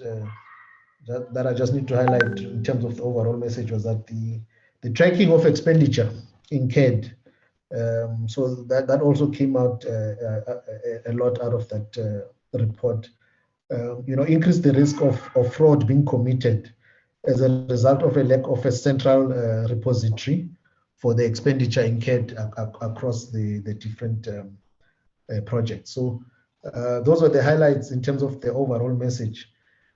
that I just need to highlight in terms of the overall message was that the tracking of expenditure incurred. So that also came out a lot out of that report. Increased the risk of fraud being committed as a result of a lack of a central repository for the expenditure incurred across the different projects. So those are the highlights in terms of the overall message.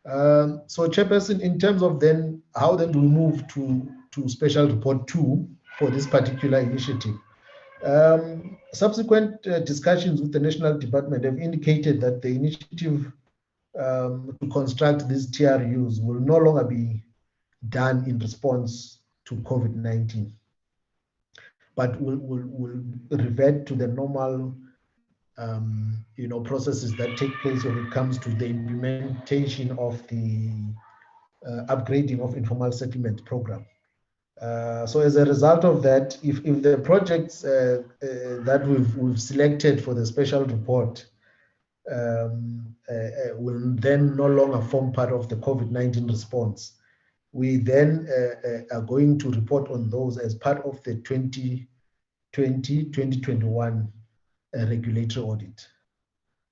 So Chairperson, in terms of then, how then do we move to Special Report 2 for this particular initiative? Subsequent discussions with the National Department have indicated that the initiative to construct these TRUs will no longer be done in response to COVID-19, but will revert to the normal processes that take place when it comes to the implementation of the upgrading of informal settlement program. So as a result of that, if the projects that we've selected for the special report will then no longer form part of the COVID-19 response, we then are going to report on those as part of the 2020-2021 regulatory audit,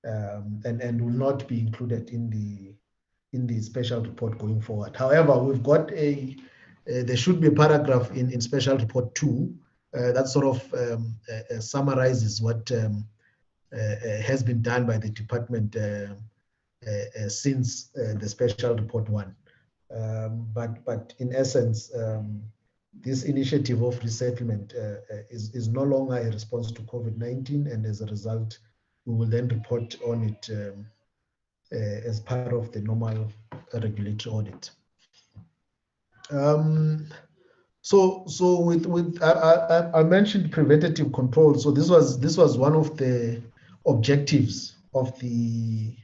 and will not be included in the special report going forward. However, we've got there should be a paragraph in special report 2 that sort of summarizes what has been done by the department since the special report 1. But in essence, this initiative of resettlement is no longer a response to COVID-19, and as a result, we will then report on it as part of the normal regulatory audit. So with I mentioned preventative control. So this was one of the objectives of the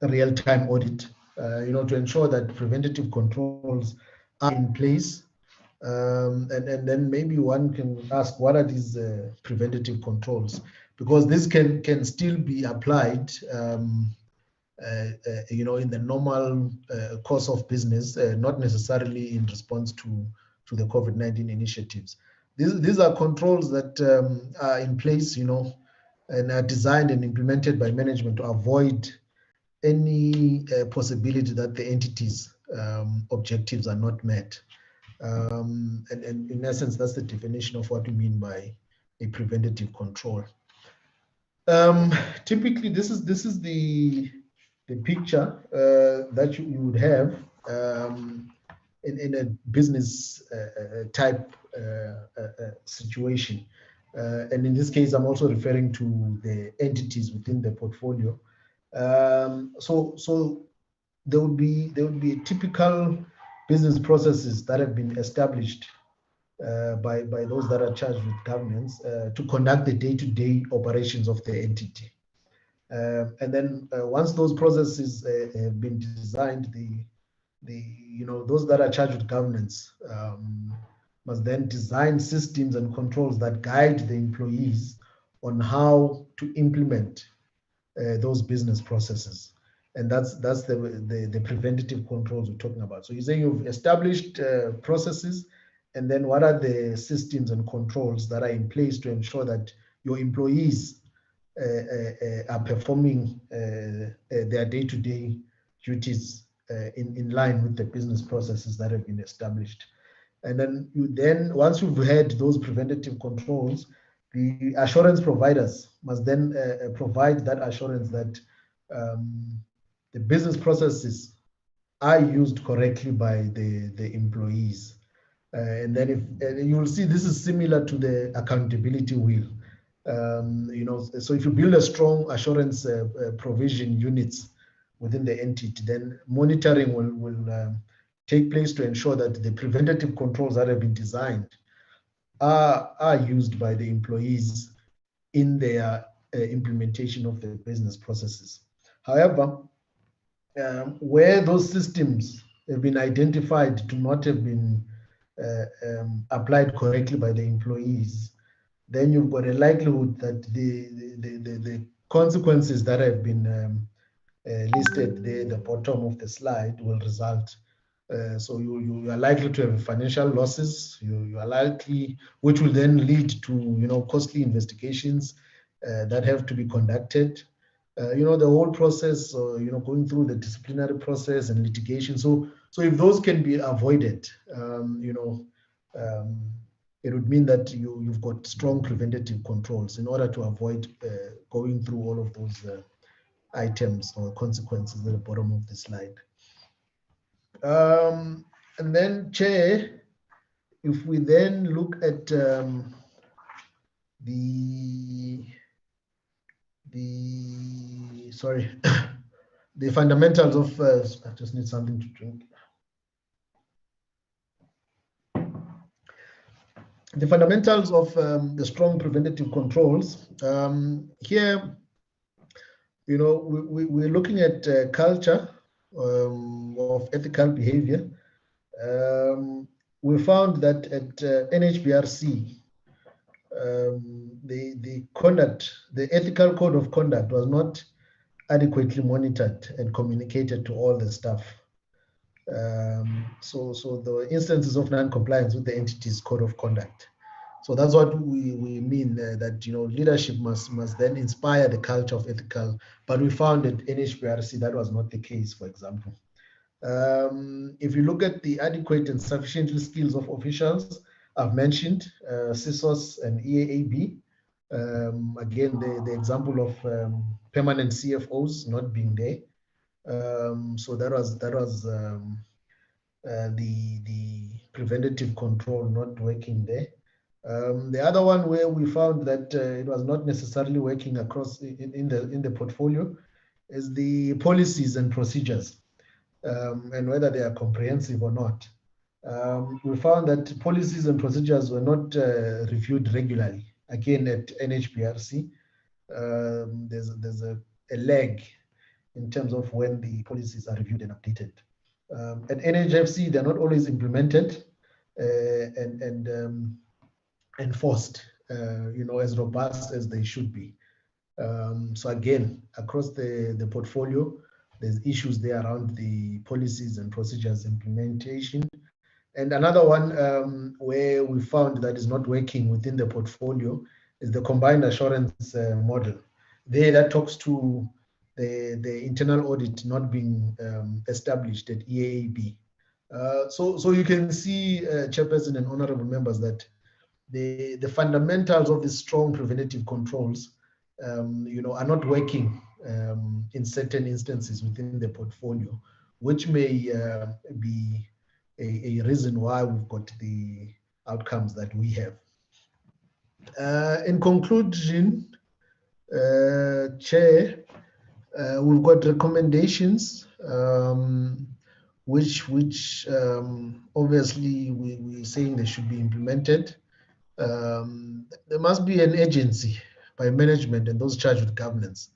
real-time audit. To ensure that preventative controls are in place. And then maybe one can ask, what are these preventative controls? Because this can still be applied in the normal course of business, not necessarily in response to the COVID-19 initiatives. These are controls that are in place, and are designed and implemented by management to avoid any possibility that the entity's objectives are not met. And in essence, that's the definition of what we mean by a preventative control. Typically, this is the picture that you would have in a business type situation. And in this case, I'm also referring to the entities within the portfolio. So there would be typical business processes that have been established by those that are charged with governance to conduct the day-to-day operations of the entity. And then once those processes have been designed, those that are charged with governance must then design systems and controls that guide the employees on how to implement those business processes. And that's the preventative controls we're talking about. So you're saying you've established processes, and then what are the systems and controls that are in place to ensure that your employees are performing their day-to-day duties in line with the business processes that have been established. And then once you've had those preventative controls, the assurance providers must then provide that assurance that the business processes are used correctly by the employees. And then you will see this is similar to the accountability wheel. So if you build a strong assurance provision units within the entity, then monitoring will take place to ensure that the preventative controls that have been designed are used by the employees in their implementation of the business processes. However, where those systems have been identified to not have been applied correctly by the employees, then you've got a likelihood that the consequences that have been listed there at the bottom of the slide will result. So you are likely to have financial losses. You are likely, which will then lead to costly investigations that have to be conducted. The whole process, going through the disciplinary process and litigation. So if those can be avoided, it would mean that you've got strong preventative controls in order to avoid going through all of those items or consequences at the bottom of the slide. And then, Chair, if we then look at the fundamentals of, I just need something to drink. The fundamentals of the strong preventative controls. Here, we're looking at culture of ethical behavior, We found that at NHBRC, the ethical code of conduct was not adequately monitored and communicated to all the staff. So the instances of non-compliance with the entity's code of conduct. So that's what we mean that leadership must then inspire the culture of ethical. But we found at NHBRC that was not the case, for example. If you look at the adequate and sufficient skills of officials, I've mentioned CISOs and EAAB. Again, the example of permanent CFOs not being there. So that was the preventative control not working there. The other one where we found that it was not necessarily working across in the portfolio is the policies and procedures, and whether they are comprehensive or not. We found that policies and procedures were not reviewed regularly. Again, at NHBRC, there's a lag in terms of when the policies are reviewed and updated. At NHFC, they're not always implemented and enforced, as robust as they should be. So again, across the portfolio, there's issues there around the policies and procedures implementation. And another one where we found that is not working within the portfolio is the combined assurance model. There, that talks to the internal audit not being established at EAAB. So you can see, Chairperson and honorable members, that the fundamentals of the strong preventative controls, are not working in certain instances within the portfolio, which may be a reason why we've got the outcomes that we have. In conclusion, Chair, we've got recommendations which obviously we're saying they should be implemented. There must be an agency by management and those charged with governance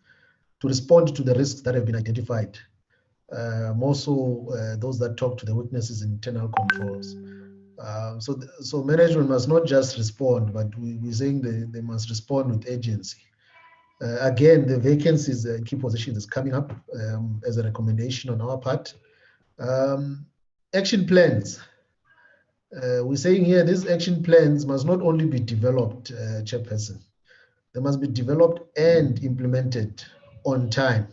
to respond to the risks that have been identified. More so those that talk to the weaknesses in internal controls. So management must not just respond, but we're saying they must respond with agency. Again, the vacancies, key positions is coming up as a recommendation on our part. Action plans. We're saying here these action plans must not only be developed, Chairperson, they must be developed and implemented on time.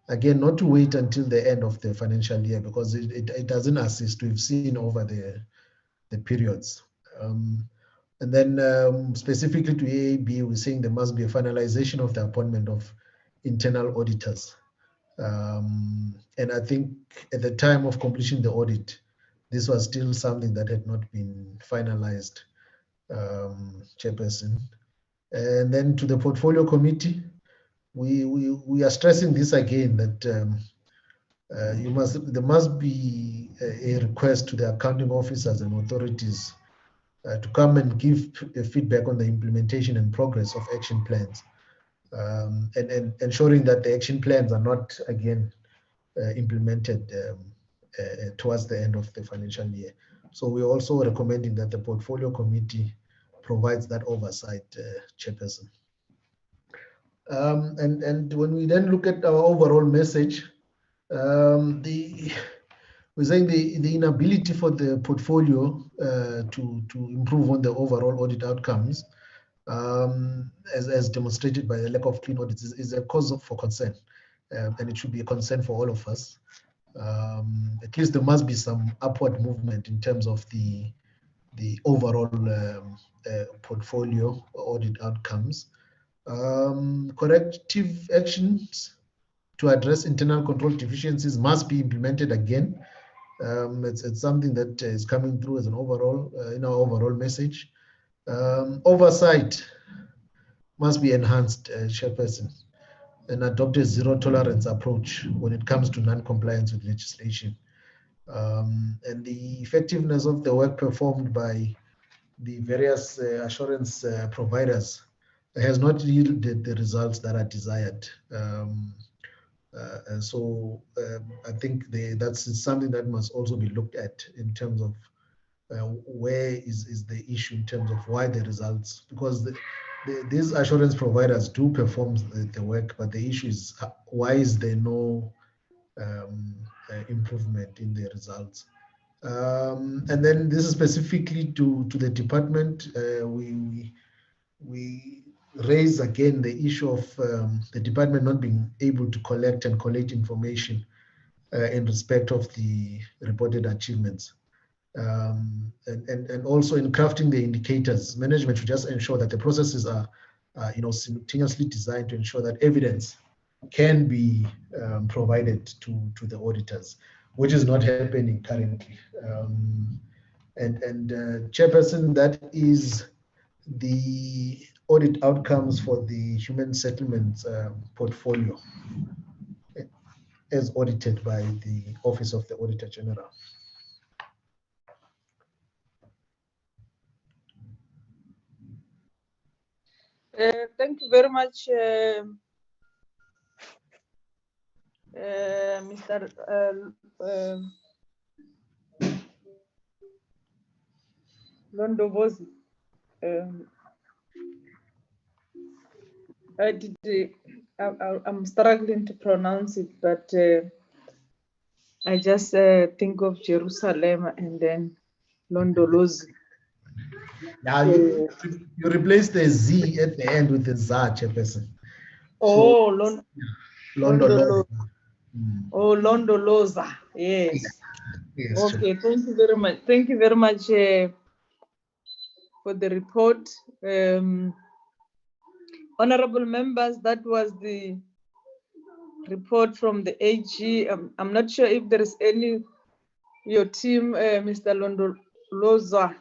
Again, not to wait until the end of the financial year, because it doesn't assist. We've seen over the periods. And then specifically to EAB, we're saying there must be a finalization of the appointment of internal auditors. And I think at the time of completion the audit, this was still something that had not been finalized, Chairperson. And then to the portfolio committee, we are stressing this again, that there must be a request to the accounting officers and authorities to come and give a feedback on the implementation and progress of action plans, and ensuring that the action plans are not again implemented towards the end of the financial year. So we're also recommending that the portfolio committee provides that oversight, Chairperson. And when we then look at our overall message, we're saying the inability for the portfolio to improve on the overall audit outcomes, as demonstrated by the lack of clean audits, is a cause for concern, and it should be a concern for all of us. At least there must be some upward movement in terms of the overall portfolio audit outcomes. Corrective actions to address internal control deficiencies must be implemented again. It's something that is coming through as an overall in our overall message. Oversight must be enhanced, Chairperson, and adopt a zero tolerance approach when it comes to non-compliance with legislation. And the effectiveness of the work performed by the various assurance providers has not yielded the results that are desired. I think that's something that must also be looked at in terms of where is the issue in terms of why the results, because these assurance providers do perform the work, but the issue is why is there no improvement in the results. And then this is specifically to the department. We raise again the issue of the department not being able to collect information in respect of the reported achievements. And also in crafting the indicators, management should just ensure that the processes are simultaneously designed to ensure that evidence can be provided to the auditors, which is not happening currently. Chairperson, that is the audit outcomes for the human settlements portfolio as audited by the Office of the Auditor-General. Thank you very much, Mr. Londovozi. I'm struggling to pronounce it, but I just think of Jerusalem and then Londolozi. Now you replace the Z at the end with the ZA, Chairperson. Oh, Londoloza. Oh, Londoloza. Yes. Yes. Okay. Thank you very much. Thank you very much for the report. Honorable members, that was the report from the AG. I'm not sure if there is any your team, Mr. Londoloza,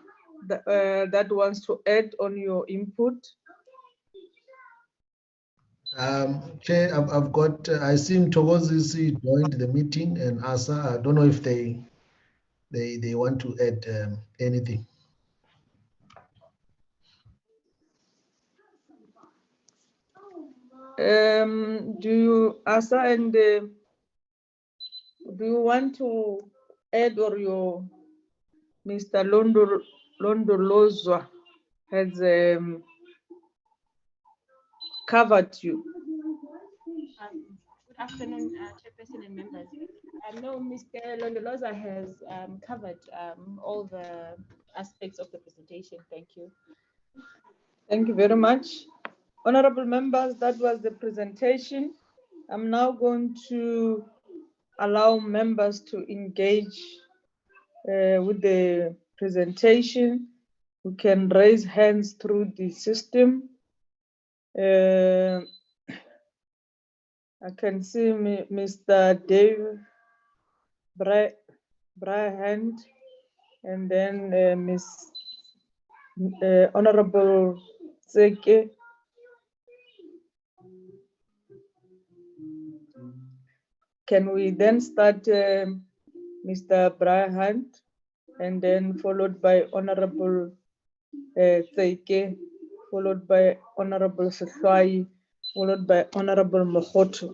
that wants to add on your input. Chair, I've got, I see Mthokozisi joined the meeting and Asa, I don't know if they want to add anything. Do you, Asa, and do you want to add, or your Mr. Londoloza has covered you? Good afternoon, Chairperson and members. No, Mr. Londoloza has covered all the aspects of the presentation. Thank you. Thank you very much. Honorable members, that was the presentation. I'm now going to allow members to engage with the presentation. You can raise hands through the system. I can see Mr. Dave Bryant, and then Miss Honorable Tseke. Can we then start Mr. Bryant, and then followed by Honorable Tseke, followed by Honorable Sefai, followed by Honorable Mohoto.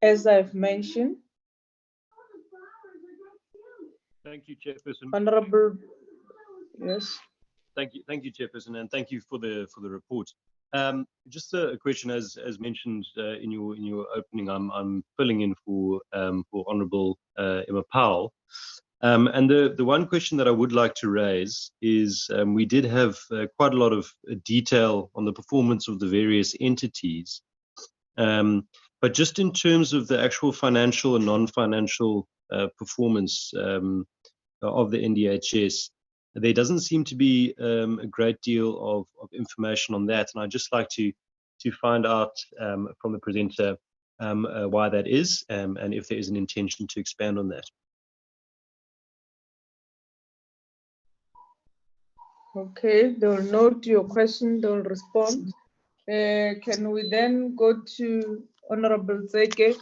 As I've mentioned, thank you, Chairperson. Honorable, yes. Thank you, Chairperson, and thank you for the report. Just a question, as mentioned in your opening, I'm filling in for Honourable Emma Powell, and the one question that I would like to raise is we did have quite a lot of detail on the performance of the various entities, but just in terms of the actual financial and non-financial performance of the NDHS, there doesn't seem to be a great deal of information on that, and I'd just like to find out from the presenter why that is, and if there is an intention to expand on that. Okay, they'll note your question, they'll respond. Can we then go to Honorable Tseke?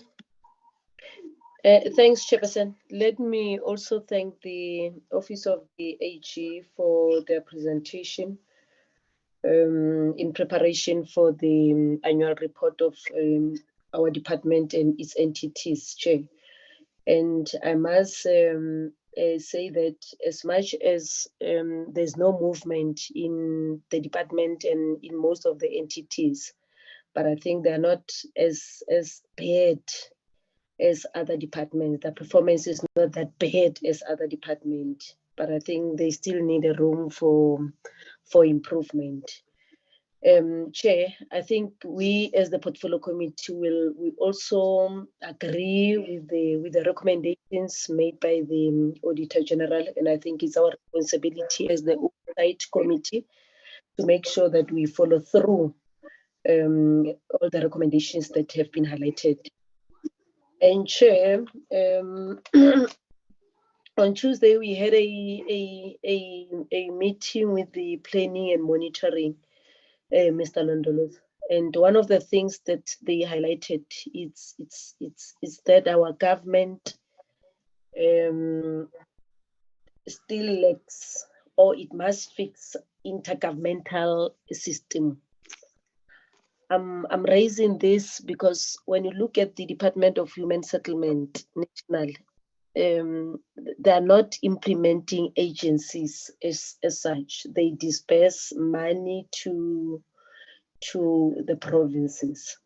Thanks, Chairperson. Let me also thank the Office of the AG for their presentation in preparation for the annual report of our department and its entities, Chair. And I must say that as much as there's no movement in the department and in most of the entities, but I think they're not as bad as other departments. The performance is not that bad as other departments, but I think they still need a room for improvement. Chair, I think we as the portfolio committee will also agree with the recommendations made by the Auditor-General, and I think it's our responsibility as the oversight committee to make sure that we follow through all the recommendations that have been highlighted. And Chair, on Tuesday we had a meeting with the planning and monitoring, Mr. Londoloz. And one of the things that they highlighted is that our government still lacks, or it must fix, intergovernmental system. I'm raising this because when you look at the Department of Human Settlement National, they are not implementing agencies as such. They disperse money to the provinces.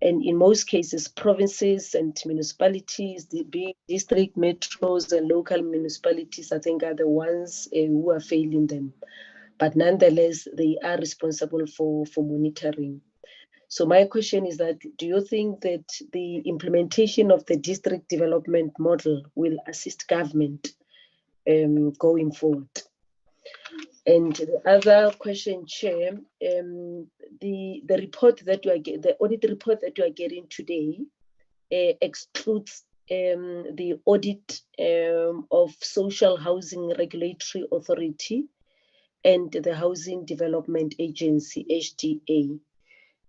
And in most cases, provinces and municipalities, the big district metros and local municipalities, I think, are the ones who are failing them. But nonetheless, they are responsible for monitoring. So my question is that, do you think that the implementation of the district development model will assist government going forward? And the other question, Chair, the report that you are the audit report that you are getting today excludes the audit of Social Housing Regulatory Authority and the Housing Development Agency, HDA.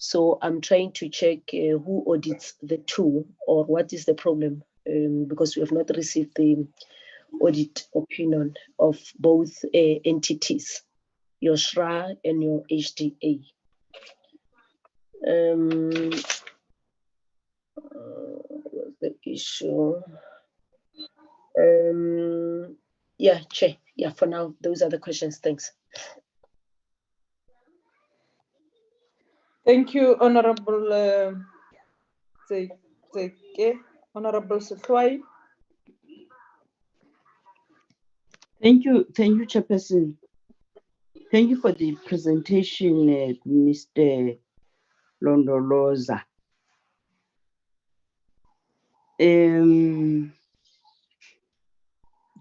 So I'm trying to check who audits the two, or what is the problem, because we have not received the audit opinion of both entities, your SRA and your HDA. What's the issue? Yeah, Chair. Yeah, for now, those are the questions. Thanks. Thank you, Honorable Tseke. Honorable Sefwai. Thank you, Chairperson. Thank you for the presentation, Mr. Londoloza.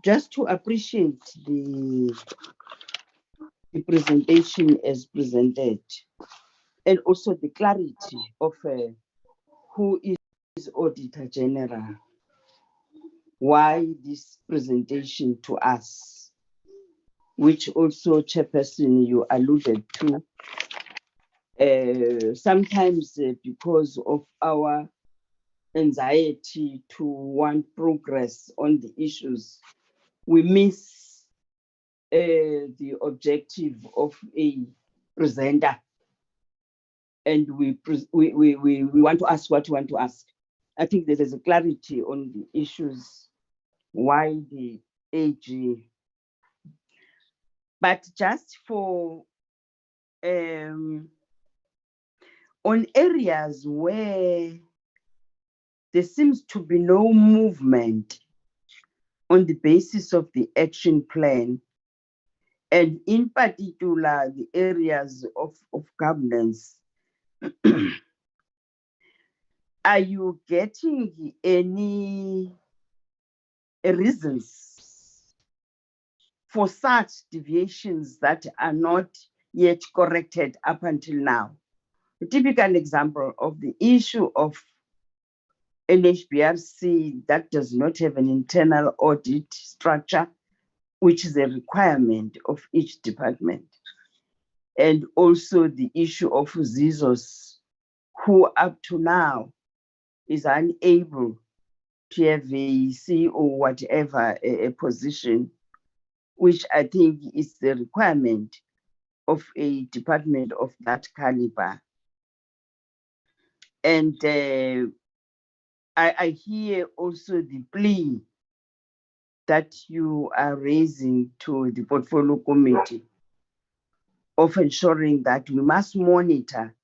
Just to appreciate the presentation as presented, and also the clarity of who is Auditor General, why this presentation to us, which also, Chairperson, you alluded to, sometimes because of our anxiety to want progress on the issues, we miss the objective of a presenter, and we want to ask what we want to ask. I think there is a clarity on the issues, why the AG. But just for on areas where there seems to be no movement on the basis of the action plan, and in particular the areas of governance, are you getting any reasons for such deviations that are not yet corrected up until now? A typical example of the issue of NHBRC that does not have an internal audit structure, which is a requirement of each department. And also the issue of ZISOS, who up to now is unable to have a CEO or whatever a position, which I think is the requirement of a department of that caliber. And I hear also the plea that you are raising to the portfolio committee of ensuring that we must monitor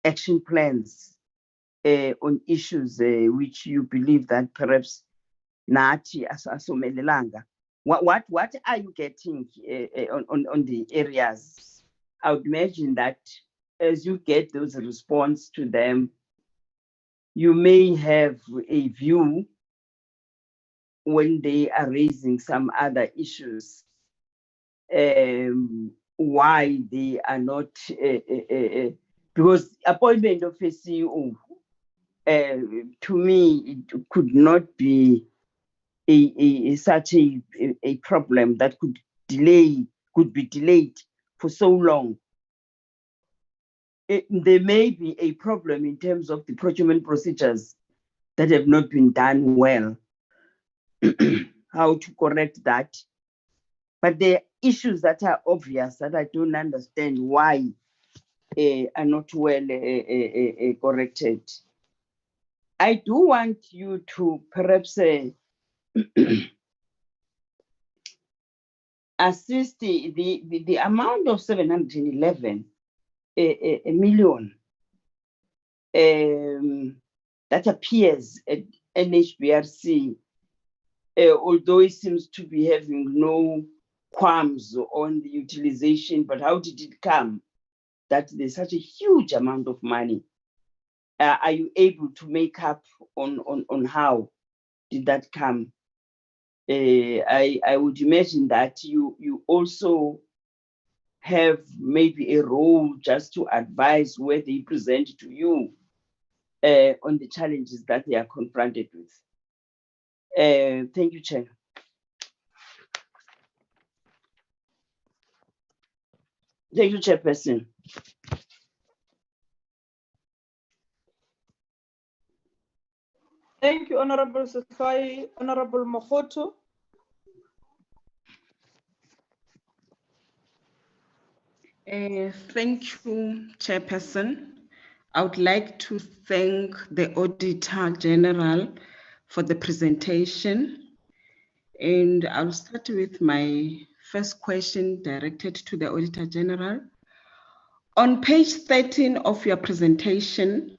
action plans on issues which you believe that perhaps nathi asomelelanga. What are you getting on the areas? I would imagine that as you get those response to them, you may have a view when they are raising some other issues, why they are not, because appointment of a CEO, to me, it could not be such a problem that could be delayed for so long. There may be a problem in terms of the procurement procedures that have not been done well. How to correct that? But there are issues that are obvious that I don't understand why are not well corrected. I do want you to perhaps assist the amount of 711 million that appears at NHBRC, although it seems to be having no qualms on the utilization, but how did it come that there's such a huge amount of money? Are you able to make up on how did that come? I would imagine that you also have maybe a role just to advise where they present to you on the challenges that they are confronted with. Thank you, Chair. Thank you, Chairperson. Thank you, Honorable Sefai. Honorable Mokoto. Thank you, Chairperson. I would like to thank the Auditor-General for the presentation. And I'll start with my first question directed to the Auditor-General. On page 13 of your presentation,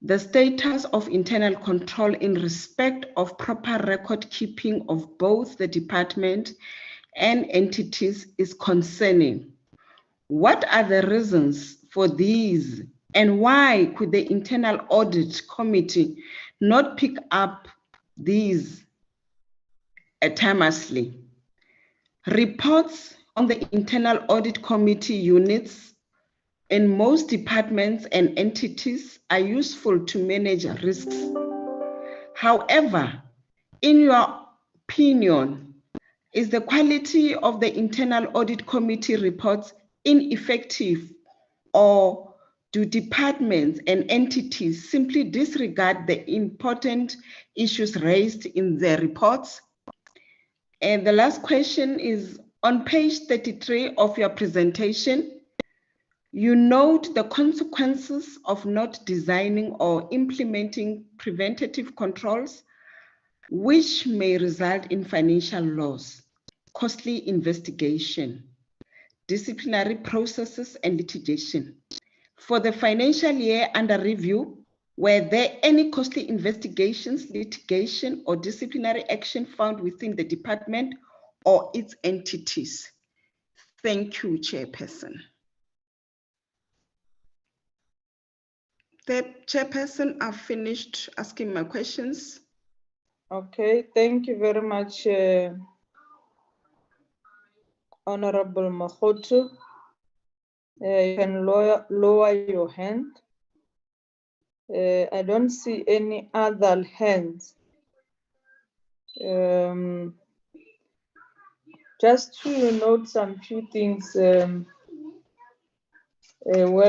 the status of internal control in respect of proper record keeping of both the department and entities is concerning. What are the reasons for these, and why could the Internal Audit Committee not pick up these autonomously? Reports on the Internal Audit Committee units in most departments and entities are useful to manage risks. However, in your opinion, is the quality of the Internal Audit Committee reports ineffective, or do departments and entities simply disregard the important issues raised in their reports? And the last question is, on page 33 of your presentation, you note the consequences of not designing or implementing preventative controls, which may result in financial loss, costly investigation, disciplinary processes, and litigation. For the financial year under review, were there any costly investigations, litigation, or disciplinary action found within the department or its entities? Thank you, Chairperson. The Chairperson, I've finished asking my questions. Okay, thank you very much, Honorable Mokoto. You can lower your hand. I don't see any other hands. Just to note some few things, well,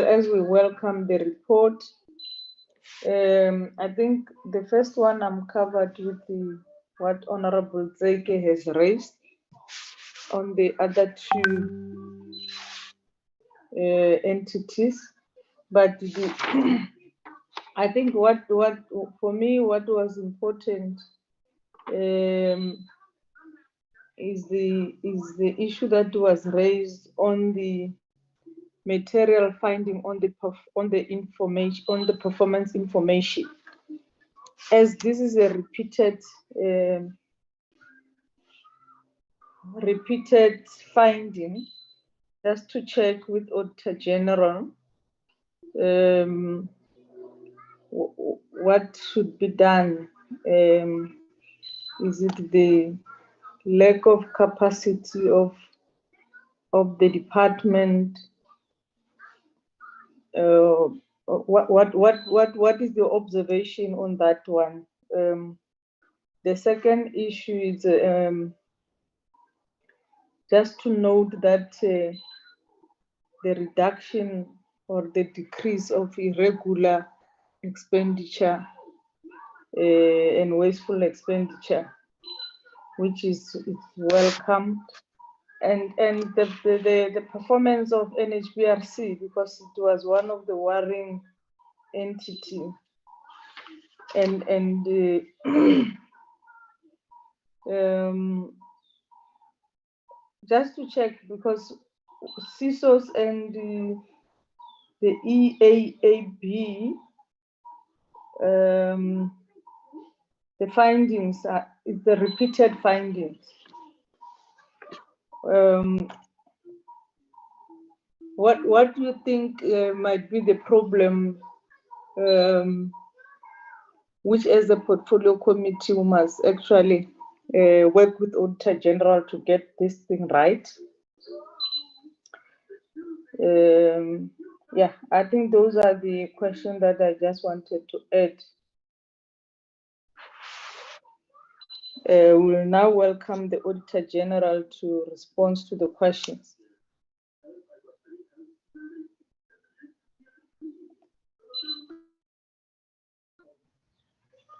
as we welcome the report, I think the first one I'm covered with what Honorable Zeke has raised. On the other two entities, but I think what for me what was important is the issue that was raised on the material finding on the information on the performance information, as this is a repeated finding. Just to check with Auditor-General what should be done. Is it the lack of capacity of the department? What is the observation on that one? The second issue is just to note that the reduction or the decrease of irregular expenditure and wasteful expenditure, which is welcomed, and the performance of NHBRC, because it was one of the worrying entity, and just to check, because CISOs and the EAAB, the findings are the repeated findings. What do you think might be the problem, which as a portfolio committee we must actually work with Auditor-General to get this thing right? Yeah, I think those are the questions that I just wanted to add. We will now welcome the Auditor-General to respond to the questions.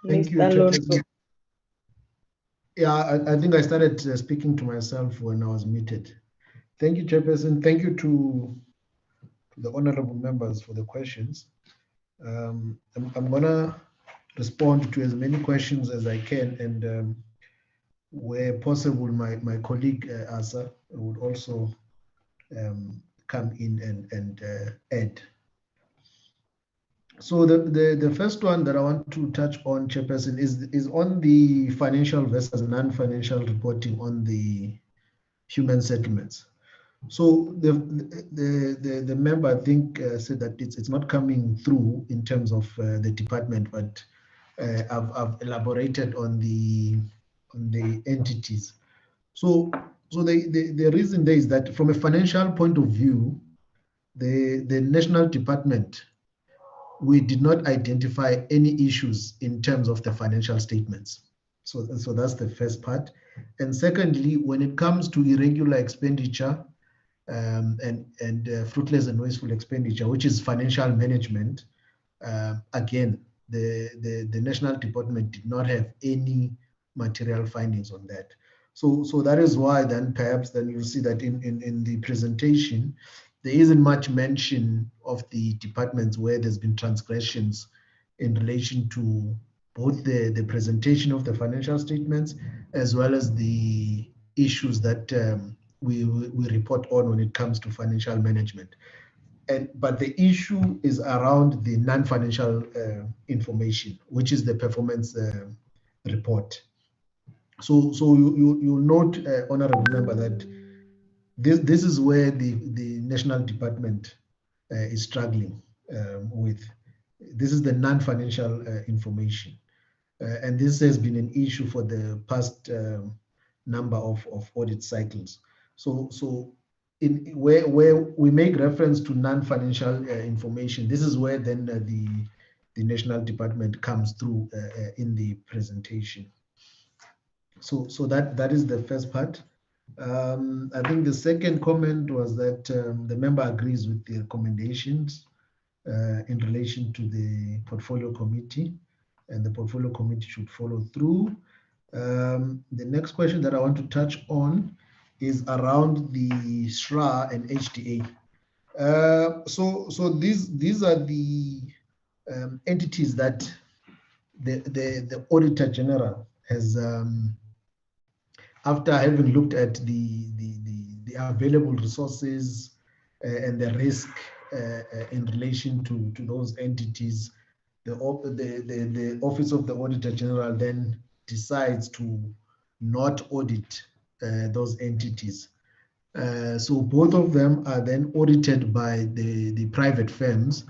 Thank you, Chairperson. Yeah, I think I started speaking to myself when I was muted. Thank you, Chairperson. Thank you to the honorable members for the questions. I'm going to respond to as many questions as I can, and where possible, my colleague Asa would also come in and add. So the first one that I want to touch on, Chairperson, is on the financial versus non-financial reporting on the human settlements. So the member, I think, said that it's not coming through in terms of the department, but I've elaborated on the entities. So the reason there is that from a financial point of view, the national department, we did not identify any issues in terms of the financial statements. So that's the first part. And secondly, when it comes to irregular expenditure and fruitless and wasteful expenditure, which is financial management, again, the national department did not have any material findings on that. So that is why then perhaps then you'll see that in the presentation, there isn't much mention of the departments where there's been transgressions in relation to both the presentation of the financial statements as well as the issues that we report on when it comes to financial management. But the issue is around the non-financial information, which is the performance report. So you'll note, honorable member, that this is where the national department is struggling with. This is the non-financial information. And this has been an issue for the past number of audit cycles. So in where we make reference to non-financial information, this is where then the national department comes through in the presentation. So that is the first part. I think the second comment was that the member agrees with the recommendations in relation to the portfolio committee, and the portfolio committee should follow through. The next question that I want to touch on is around the SRA and HDA. So these are the entities that the Auditor General has, after having looked at the available resources and the risk in relation to those entities, the Office of the Auditor General then decides to not audit those entities. So both of them are then audited by the private firms,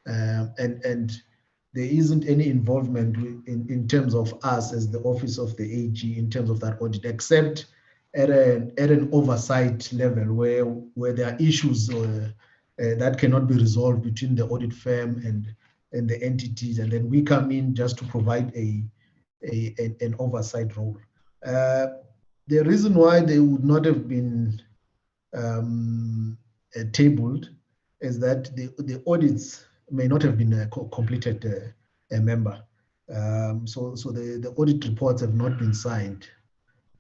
and there isn't any involvement in terms of us as the Office of the AG in terms of that audit, except at an oversight level where there are issues that cannot be resolved between the audit firm and the entities, and then we come in just to provide an oversight role. The reason why they would not have been tabled is that the audits may not have been completed, a member. So the audit reports have not been signed.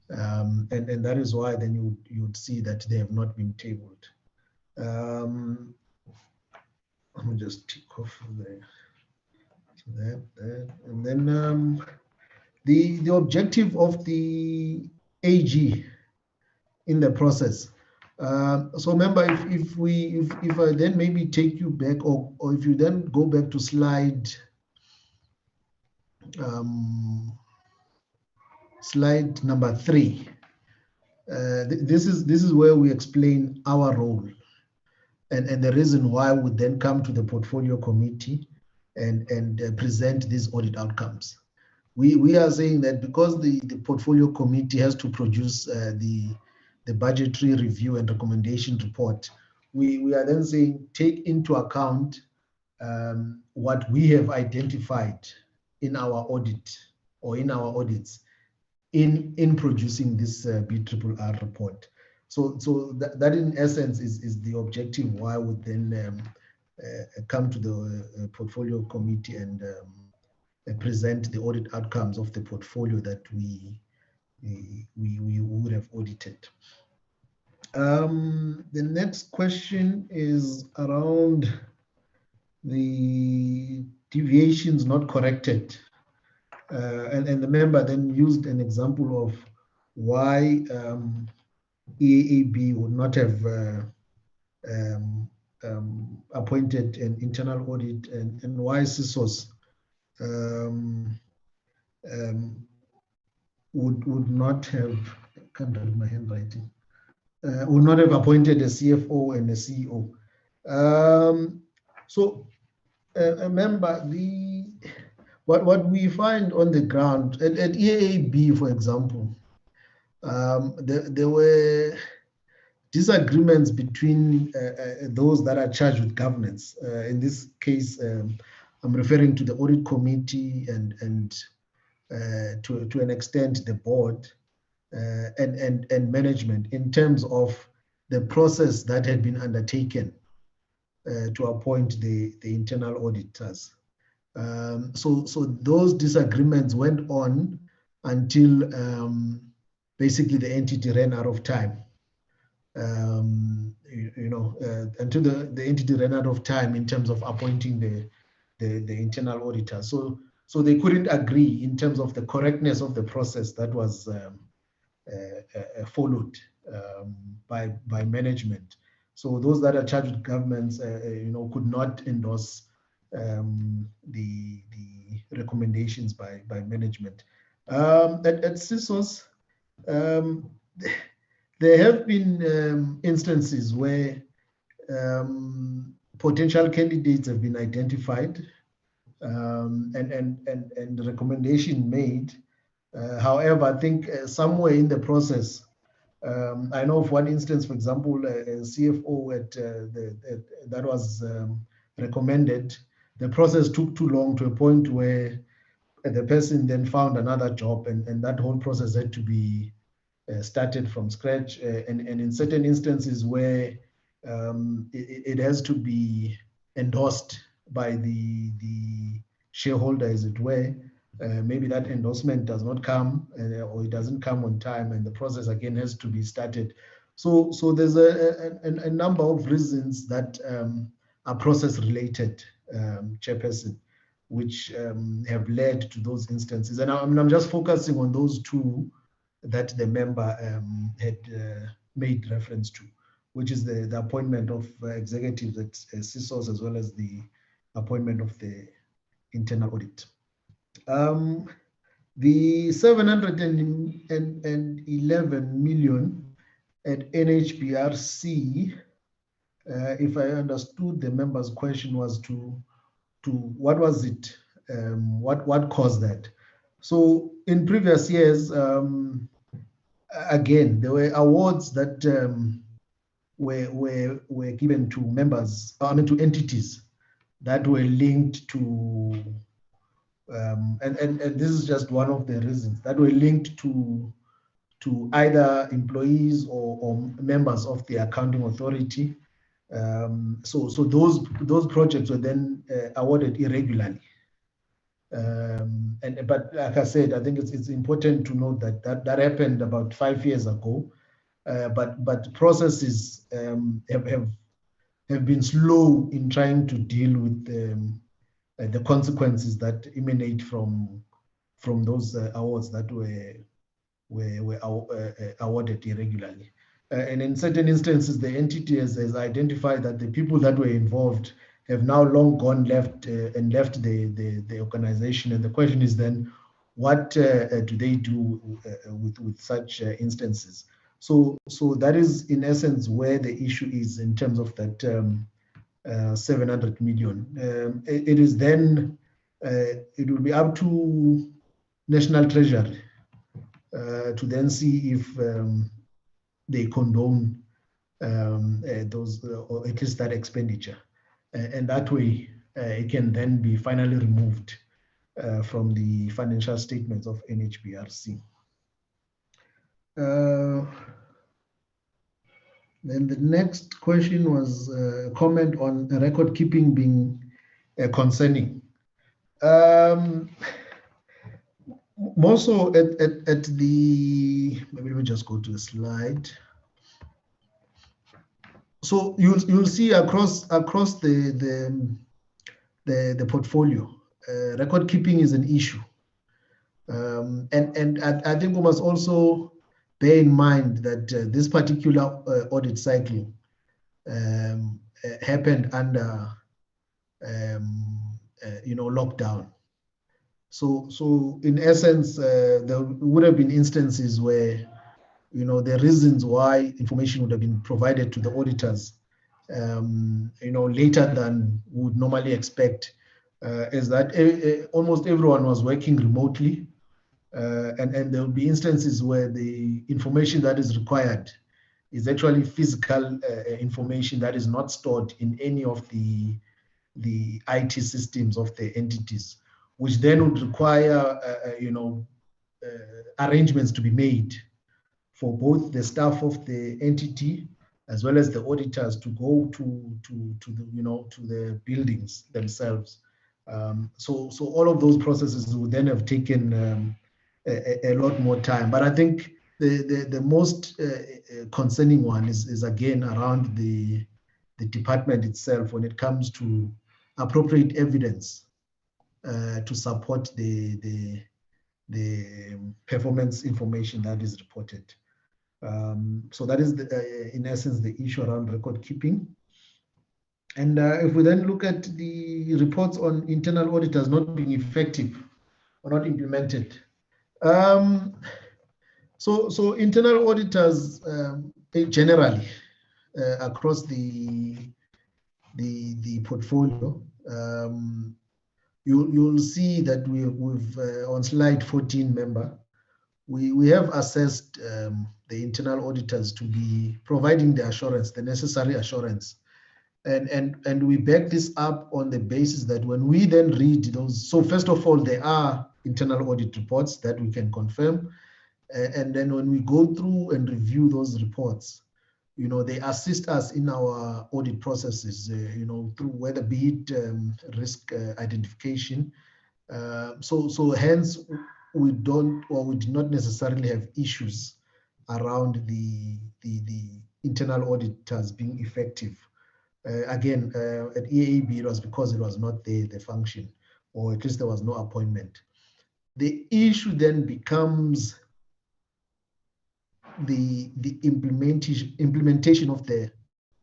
And that is why then you would see that they have not been tabled. Let me just tick off that. And then the objective of the AG in the process. So remember, if I then maybe take you back, or if you then go back to slide slide number 3, this is where we explain our role and the reason why we then come to the portfolio committee and present these audit outcomes. We are saying that because the portfolio committee has to produce the budgetary review and recommendation report, we are then saying take into account what we have identified in our audit or in our audits in producing this BRRR report. So that in essence is the objective why we then come to the portfolio committee and present the audit outcomes of the portfolio that we would have audited. The next question is around the deviations not corrected. And the member then used an example of why EAB would not have appointed an internal audit and why CISOs would not have, I can't read my handwriting, would not have appointed a CFO and a CEO. So remember, what we find on the ground at EAB, for example, there were disagreements between those that are charged with governance. In this case, I'm referring to the audit committee and to an extent the board and management in terms of the process that had been undertaken to appoint the internal auditors. So those disagreements went on until basically the entity ran out of time. Until the entity ran out of time in terms of appointing the internal auditor. So they couldn't agree in terms of the correctness of the process that was followed by management. So those that are charged with governance, could not endorse the recommendations by management. At CISOs, there have been instances where potential candidates have been identified and the recommendation made. However, I think somewhere in the process, I know of one instance, for example, a CFO that was recommended. The process took too long to a point where the person then found another job, and that whole process had to be started from scratch. And in certain instances where it has to be endorsed by the shareholder, as it were, maybe that endorsement does not come or it doesn't come on time, and the process again has to be started. So there's a number of reasons that are process related, Chairperson. which have led to those instances. And I'm just focusing on those two that the member had made reference to, which is the appointment of executives at CISOs, as well as the appointment of the internal audit. The 711 million at NHBRC, if I understood the member's question, was to what was it? What caused that? So in previous years, again, there were awards that were given to members, to entities that were linked to, and this is just one of the reasons, that were linked to either employees or members of the accounting authority. So those projects were then awarded irregularly. But like I said, I think it's important to note that happened about 5 years ago. But processes have been slow in trying to deal with the consequences that emanate from those awards that were awarded irregularly. And in certain instances, the entity has identified that the people that were involved have now long gone left the organization. And the question is then, what do they do with such instances? So that is in essence where the issue is in terms of that 700 million. It is then, it will be up to National Treasury to then see if they condone those, or at least that expenditure. And that way, it can then be finally removed from the financial statements of NHBRC. Then the next question was a comment on record keeping being concerning. More so at the, maybe let me just go to the slide. So you'll see across the portfolio, record keeping is an issue. And I think we must also bear in mind that this particular audit cycle happened under lockdown. So in essence, there would have been instances where the reasons why information would have been provided to the auditors later than we would normally expect, is that almost everyone was working remotely, and there will be instances where the information that is required is actually physical information that is not stored in any of the IT systems of the entities, which then would require arrangements to be made for both the staff of the entity as well as the auditors to go to the buildings themselves. So all of those processes would then have taken a lot more time. But I think the most concerning one is again around the department itself when it comes to appropriate evidence to support the performance information that is reported. So that is in essence the issue around record keeping. And if we then look at the reports on internal auditors not being effective or not implemented, so internal auditors generally across the portfolio, you'll see that we've on slide 14, member, we have assessed the internal auditors to be providing the assurance, the necessary assurance. And we back this up on the basis that when we then read those, so first of all, there are internal audit reports that we can confirm. And then when we go through and review those reports, they assist us in our audit processes, through whether be it risk identification. So hence, we don't, or we do not necessarily have issues around the internal auditors being effective. Again, at EAB, it was because it was not the function or at least there was no appointment. The issue then becomes the implementation of the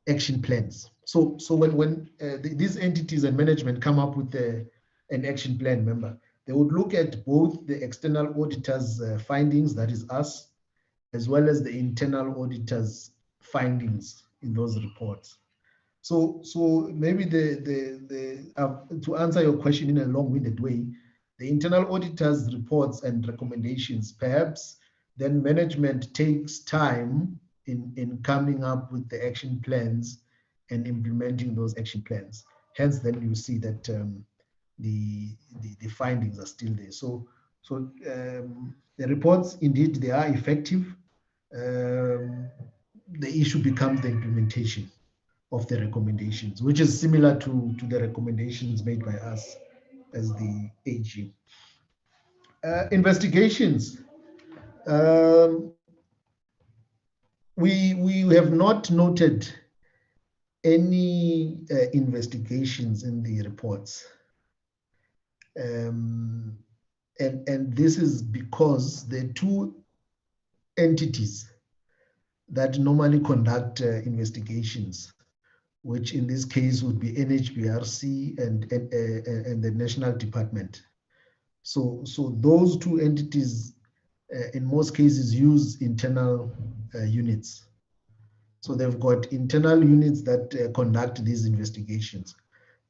action plans. So when these entities and management come up with an action plan, remember, they would look at both the external auditors' findings, that is us, as well as the internal auditors' findings in those reports. So maybe to answer your question in a long-winded way, the internal auditors' reports and recommendations, perhaps then management takes time in coming up with the action plans and implementing those action plans. Hence, then you see that the findings are still there. So the reports, indeed, they are effective. The issue becomes the implementation of the recommendations, which is similar to the recommendations made by us as the AG. Investigations. We have not noted any investigations in the reports. And this is because the two entities that normally conduct investigations, which in this case would be NHBRC and the National Department. So those two entities, in most cases, use internal units. So they've got internal units that conduct these investigations,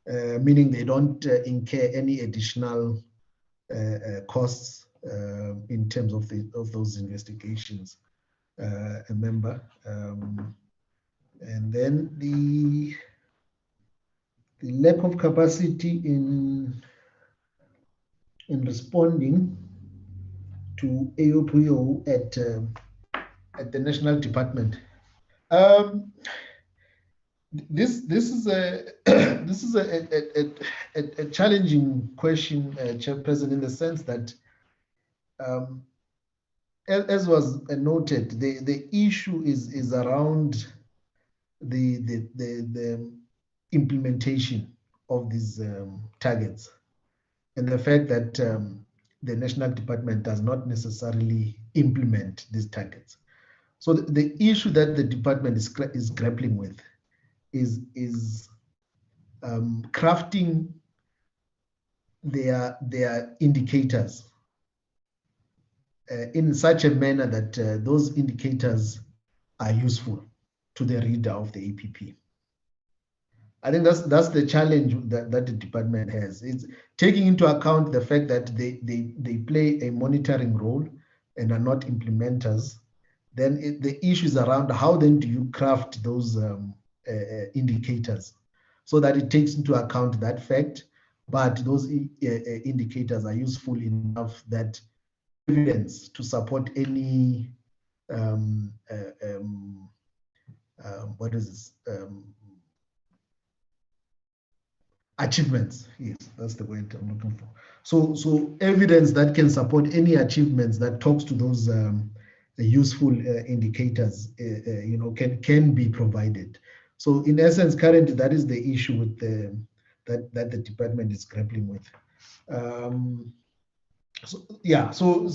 meaning they don't incur any additional costs in terms of those investigations. Remember, and then the lack of capacity in responding to AOPO at the National Department. This is a challenging question, Chairperson, in the sense that, as was noted, the issue is around the implementation of these targets, and the fact that the National Department does not necessarily implement these targets. So the issue that the department is grappling with is crafting their indicators in such a manner that those indicators are useful to the reader of the APP. I think that's the challenge that the department has. It's taking into account the fact that they play a monitoring role and are not implementers. Then the issue is around how then do you craft those indicators so that it takes into account that fact, but those indicators are useful enough that evidence to support any what is this? Achievements. Yes, that's the word I'm looking for. So evidence that can support any achievements that talks to those useful indicators, can be provided. So in essence, currently that is the issue with that the department is grappling with. So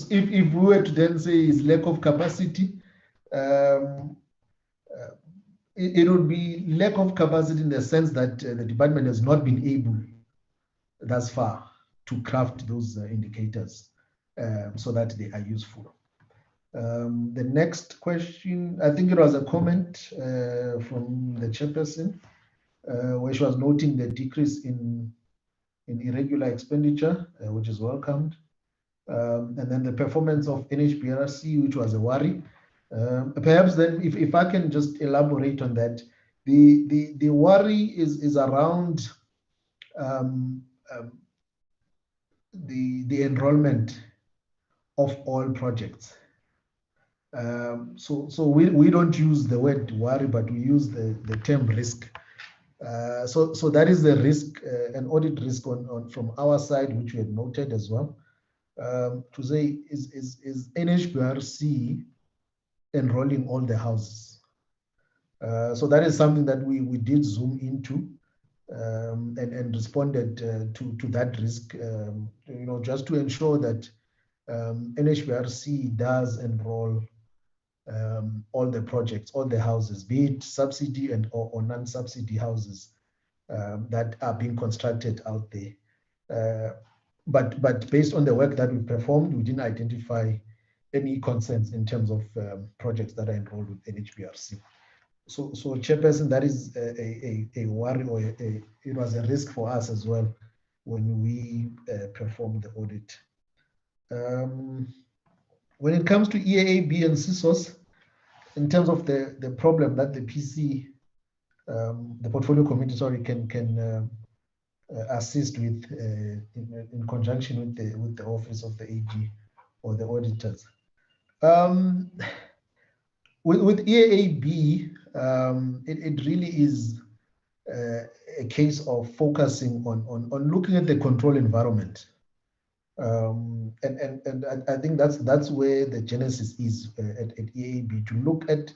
if we were to then say is lack of capacity, it would be lack of capacity in the sense that the department has not been able thus far to craft those indicators so that they are useful. The next question, I think it was a comment from the chairperson where she was noting the decrease in irregular expenditure, which is welcomed. And then the performance of NHBRC, which was a worry. Perhaps then, if I can just elaborate on that, the worry is around the enrollment of all projects. So we don't use the word worry, but we use the term risk. So that is the risk, an audit risk on from our side, which we had noted as well. To say is NHBRC enrolling all the houses? So that is something that we did zoom into. and responded to that risk, just to ensure that NHBRC does enroll all the projects, all the houses, be it subsidy or non-subsidy houses that are being constructed out there. But based on the work that we performed, we didn't identify any concerns in terms of projects that are enrolled with NHBRC. So Chairperson, that is a worry, or it was a risk for us as well when we performed the audit. When it comes to EAAB and CSOS, in terms of the problem that the PC, the portfolio committee, sorry, can assist with in conjunction with the office of the AG or the auditors. With EAAB, it really is a case of focusing on looking at the control environment. And I think that's where the genesis is at EAAB, to look at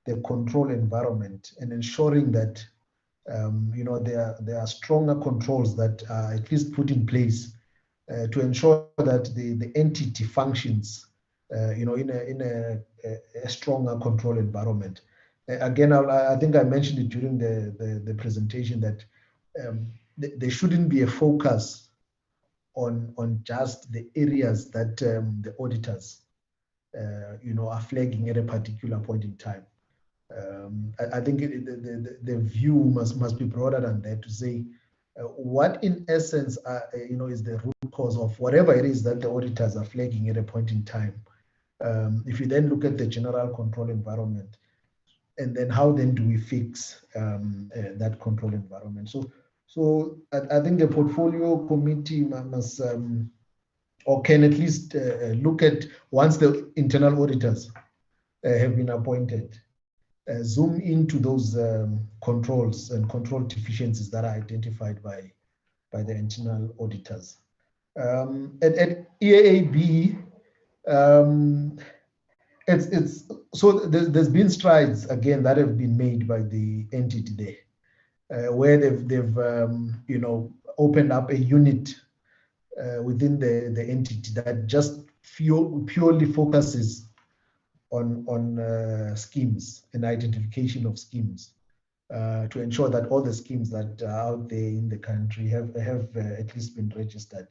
the control environment and ensuring that there are stronger controls that are at least put in place to ensure that the entity functions in a stronger control environment. Again, I think I mentioned it during the presentation that there shouldn't be a focus on just the areas that the auditors are flagging at a particular point in time. I think the view must be broader than that, to say what in essence is the root cause of whatever it is that the auditors are flagging at a point in time. If you then look at the general control environment, and then how then do we fix that control environment? So I think the portfolio committee must or can at least look at, once the internal auditors have been appointed, zoom into those controls and control deficiencies that are identified by the internal auditors. At EAAB, so there's been strides again that have been made by the entity there, where they've opened up a unit within the entity that just purely focuses on schemes and identification of schemes to ensure that all the schemes that are out there in the country have at least been registered,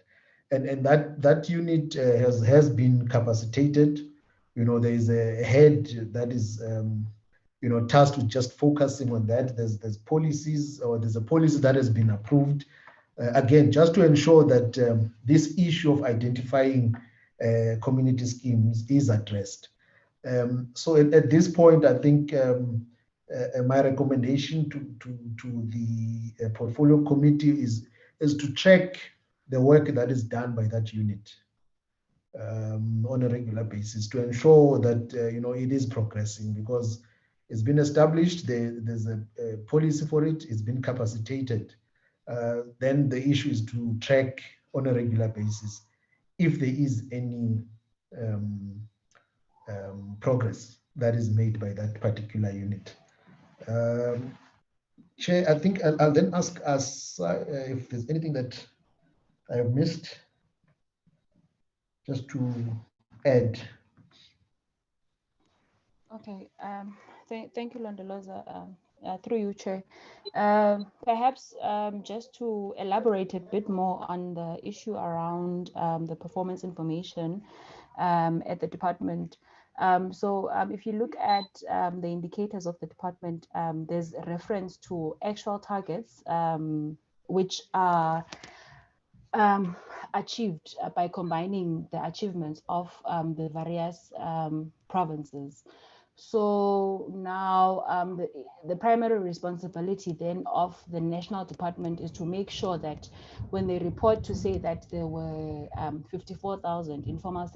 and that unit has been capacitated. There is a head that is tasked with just focusing on that. There's policies, or there's a policy that has been approved, again, just to ensure that this issue of identifying community schemes is addressed. So at this point, I think my recommendation to the portfolio committee is to check the work that is done by that unit on a regular basis, to ensure that it is progressing, because it's been established, there's a policy for it, it's been capacitated. Then the issue is to track on a regular basis if there is any progress that is made by that particular unit. Chair, I think I'll then ask us if there's anything that I have missed, just to add. Okay, thank you, Londoloza, through you, Chair. Perhaps just to elaborate a bit more on the issue around the performance information at the department. So if you look at the indicators of the department, there's a reference to actual targets, which are achieved by combining the achievements of the various provinces. So now the primary responsibility then of the national department is to make sure that when they report to say that there were 54,000 informal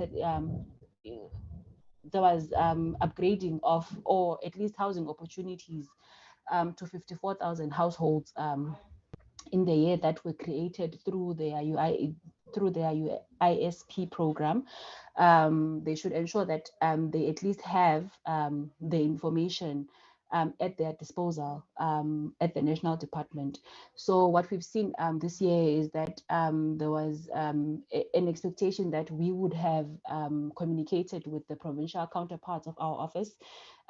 there was upgrading of, or at least housing opportunities to 54,000 households in the year that were created through their ISP program. They should ensure that they at least have the information at their disposal at the national department. So what we've seen this year is that there was an expectation that we would have communicated with the provincial counterparts of our office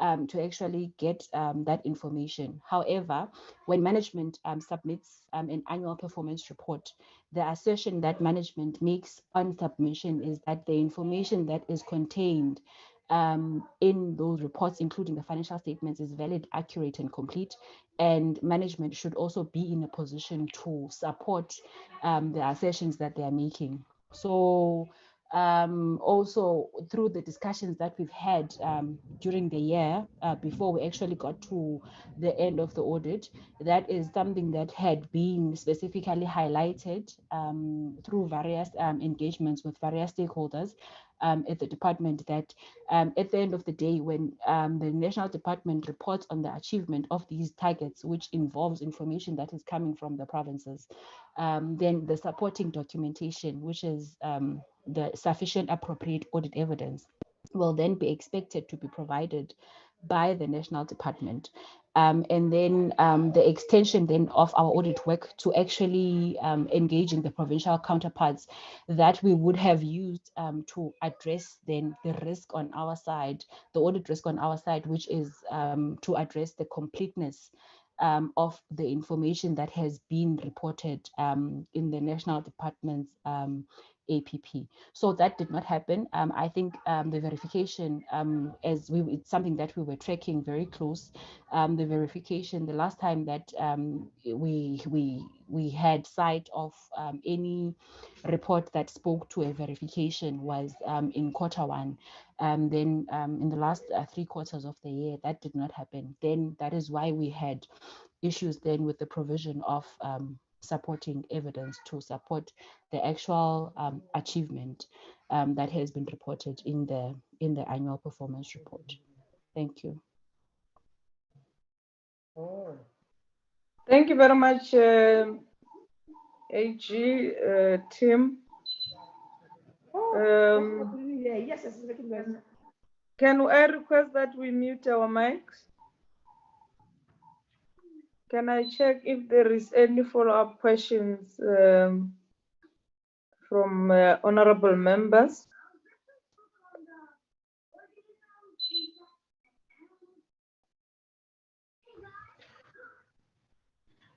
to actually get that information. However, when management submits an annual performance report, the assertion that management makes on submission is that the information that is contained in those reports, including the financial statements, is valid, accurate, and complete. And management should also be in a position to support the assertions that they are making. So also through the discussions that we've had during the year before we actually got to the end of the audit, that is something that had been specifically highlighted through various engagements with various stakeholders at the department, that at the end of the day, when the national department reports on the achievement of these targets, which involves information that is coming from the provinces, then the supporting documentation, which is the sufficient appropriate audit evidence, will then be expected to be provided by the national department. And then the extension then of our audit work to actually engaging the provincial counterparts that we would have used to address then the risk on our side, the audit risk on our side, which is to address the completeness of the information that has been reported in the national department's APP. So that did not happen. I think the verification, it's something that we were tracking very close. The verification, the last time that we had sight of any report that spoke to a verification was in Q1. Then in the last 3 quarters of the year, that did not happen. Then that is why we had issues then with the provision of supporting evidence to support the actual achievement that has been reported in the annual performance report. Thank you. Thank you very much, AG Tim. Can I request that we mute our mics? Can I check if there is any follow-up questions from honorable members?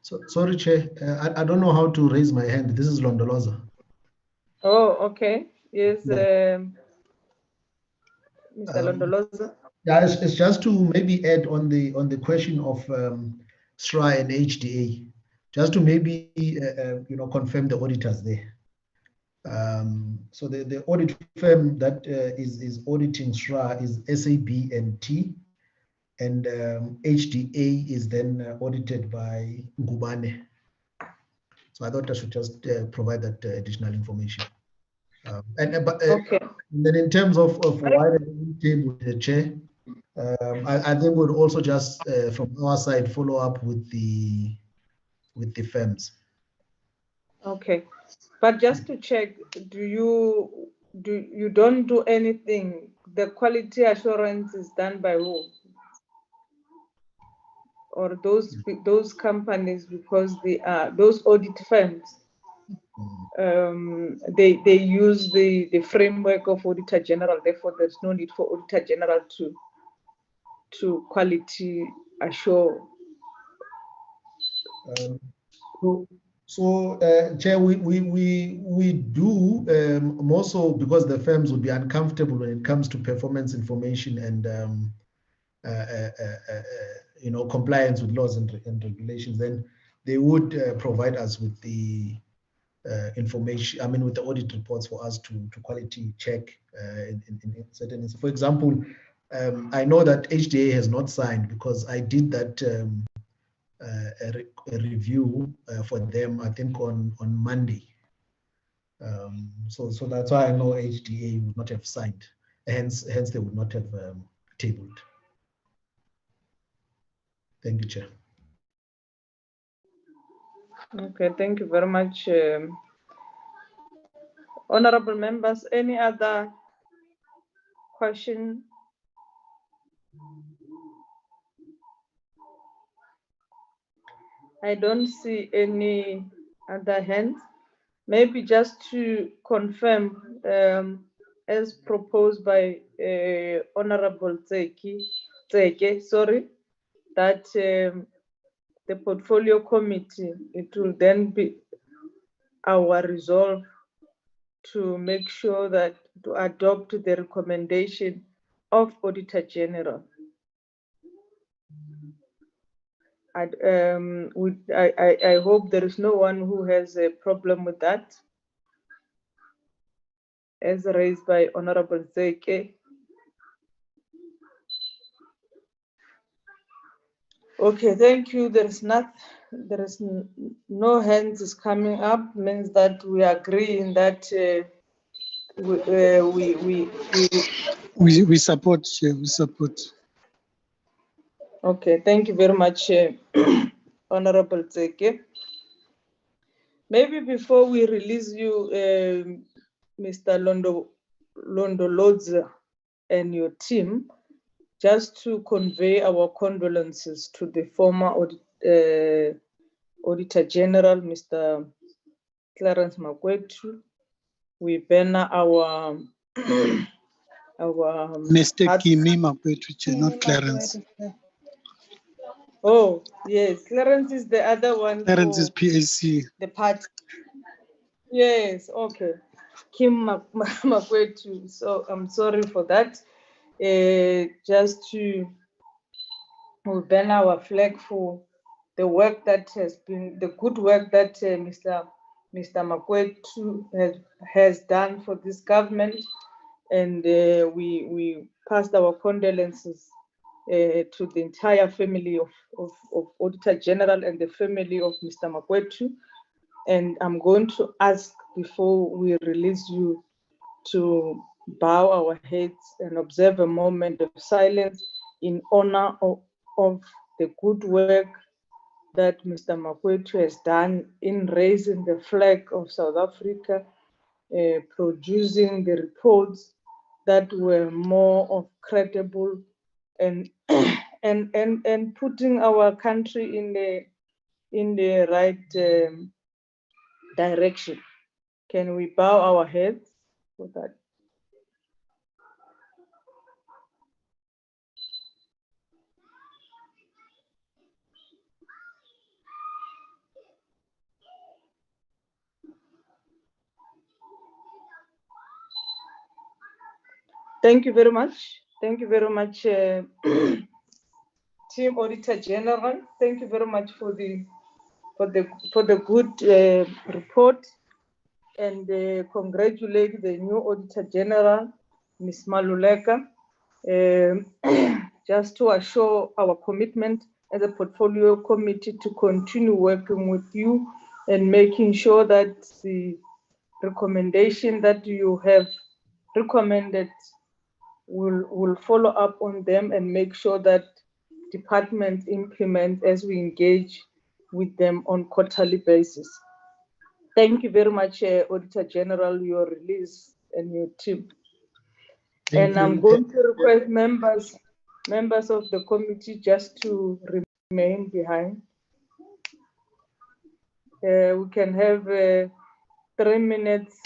So, sorry, Chair, I don't know how to raise my hand. This is Londoloza. Oh, okay. Yes, Yeah. Mr. Londoloza. Yeah, it's just to maybe add on the question of SRA and HDA, just to maybe confirm the auditors there. So the audit firm that is auditing SRA is SAB&T, and HDA is then audited by Ngubane. So I thought I should just provide that additional information. Okay. Then in terms of why the table, the chair, I think we'll also just from our side follow up with the firms. Okay, but just to check, you don't do anything? The quality assurance is done by who? Or those companies, because they are those audit firms? They use the framework of Auditor-General. Therefore, there's no need for Auditor-General to quality assure. So, Chair, we do more so because the firms would be uncomfortable when it comes to performance information and compliance with laws and regulations. Then they would provide us with the information. I mean, with the audit reports for us to quality check in certain. For example, I know that HDA has not signed because I did that. A review for them, I think on Monday. So that's why I know HDA would not have signed. Hence they would not have tabled. Thank you, Chair. Okay, thank you very much. Honorable members, any other question? I don't see any other hands. Maybe just to confirm, as proposed by Honorable Tseke, sorry, that the portfolio committee, it will then be our resolve to make sure that to adopt the recommendation of Auditor-General. I hope there is no one who has a problem with that, as raised by Honorable Zeke. Okay, thank you. There is no hands is coming up, means that we agree in that We support, Chair, we support. Okay, thank you very much, Honorable Zeke. Maybe before we release you, Mr. Londoloza and your team, just to convey our condolences to the former Auditor General, Mr. Clarence Makwetu. We banner our Mr. Kimi Makwetu, Chair, not Clarence. Oh, yes, Clarence is the other one. Clarence is PAC. The party. Yes, okay. Kim Makwetu. So I'm sorry for that. Just to ban our flag for the work that has been, the good work that Mr. Makwetu has done for this government. And we passed our condolences to the entire family of Auditor General and the family of Mr. Makwetu. And I'm going to ask, before we release you, to bow our heads and observe a moment of silence in honor of the good work that Mr. Makwetu has done in raising the flag of South Africa, producing the reports that were more of credible and and putting our country in the right direction. Can we bow our heads for that? Thank you very much. Thank you very much, Team Auditor General. Thank you very much for the good report, and congratulate the new Auditor General, Ms. Maluleka. Just to assure our commitment as a portfolio committee to continue working with you and making sure that the recommendation that you have recommended will follow up on them and make sure that departments implement as we engage with them on quarterly basis. Thank you very much, Auditor General, your release and your team. And I'm going to request members of the committee just to remain behind. We can have 3 minutes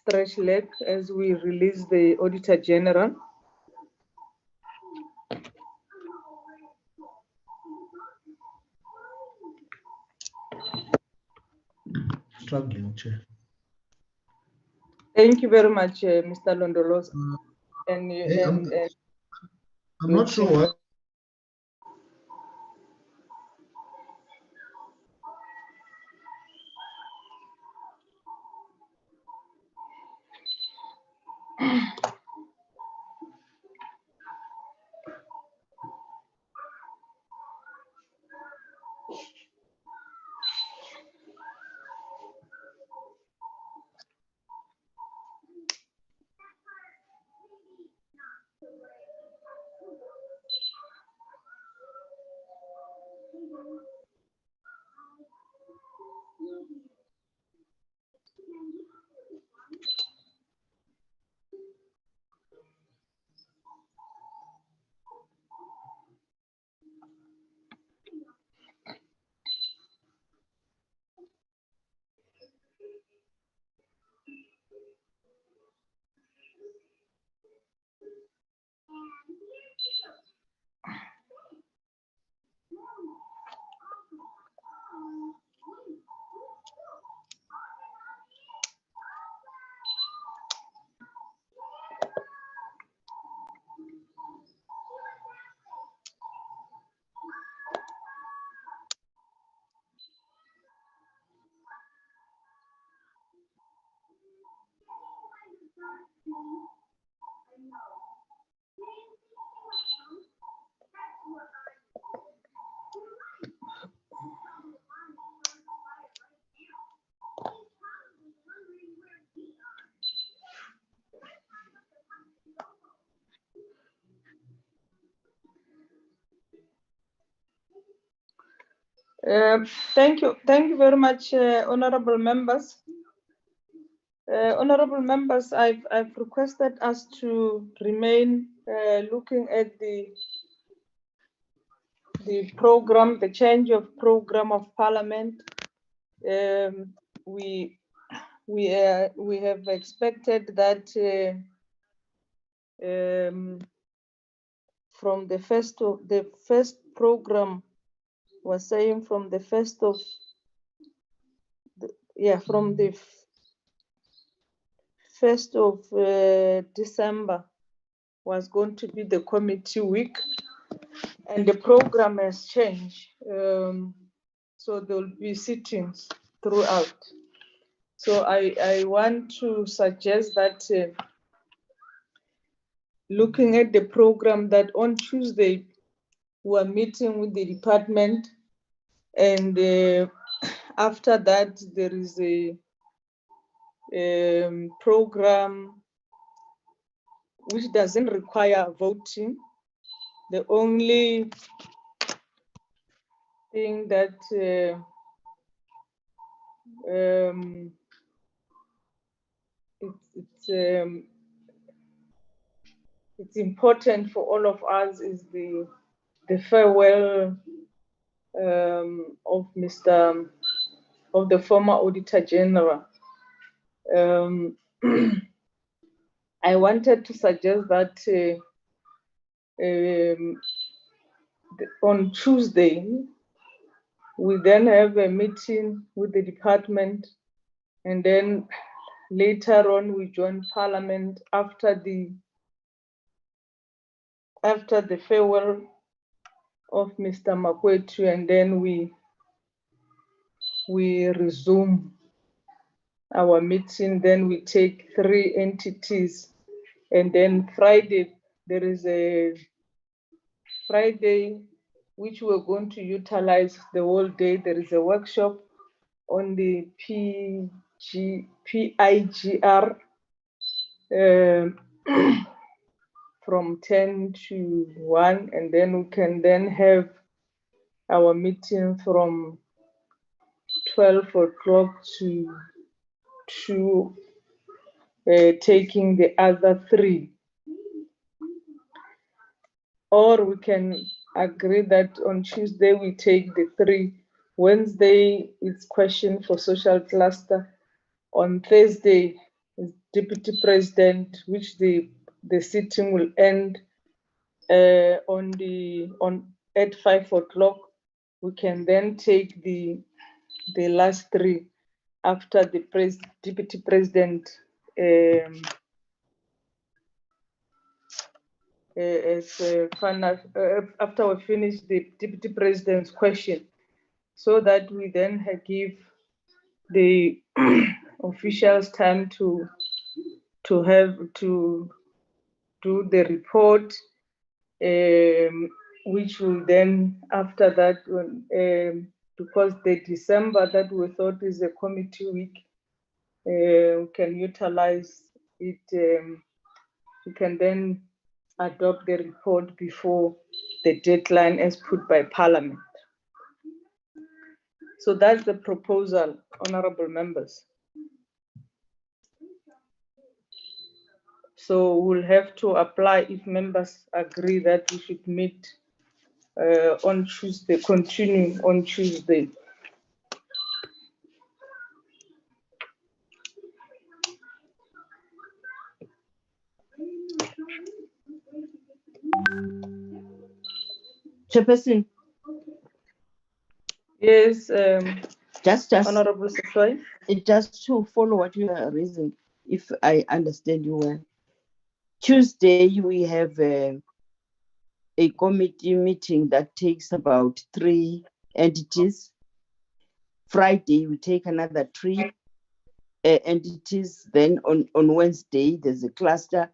stretch leg as we release the Auditor General. Struggling, Chair. Thank you very much, Mr. Londolos. I'm not sure what. Thank you very much, honorable members. Honorable members, I've requested us to remain looking at the program, the change of program of Parliament. We have expected that from the first program was saying from the 1st of from the 1st of December was going to be the committee week, and the program has changed. So there will be sittings throughout. So I want to suggest that looking at the program, that on Tuesday we are meeting with the department, and after that there is a program which doesn't require voting. The only thing that it's important for all of us is the farewell of the former Auditor-General. I wanted to suggest that on Tuesday we then have a meeting with the department, and then later on we join Parliament after the farewell of Mr. Makwetu, and then we resume our meeting. Then we take 3 entities, and then Friday there is a Friday which we're going to utilize the whole day. There is a workshop on the PIGR from 10 to 1, and then we can then have our meeting from 12 o'clock to 2, taking the other 3. Or we can agree that on Tuesday we take the 3. Wednesday it's question for social cluster. On Thursday is deputy president, which the sitting will end at 5 o'clock. We can then take the last 3 after the deputy president after we finish the deputy president's question, so that we then give the officials time to do the report, which will then, after that, because the December that we thought is a committee week, we can utilize it. We can then adopt the report before the deadline as put by Parliament. So that's the proposal, honorable members. So we'll have to apply if members agree that we should meet on Tuesday, continue on Tuesday. Chairperson. Yes, just Honorable Secretary. Just to follow what you are raising, if I understand you well. Tuesday we have a committee meeting that takes about 3 entities. Friday we take another 3 entities. Then on Wednesday there's a cluster.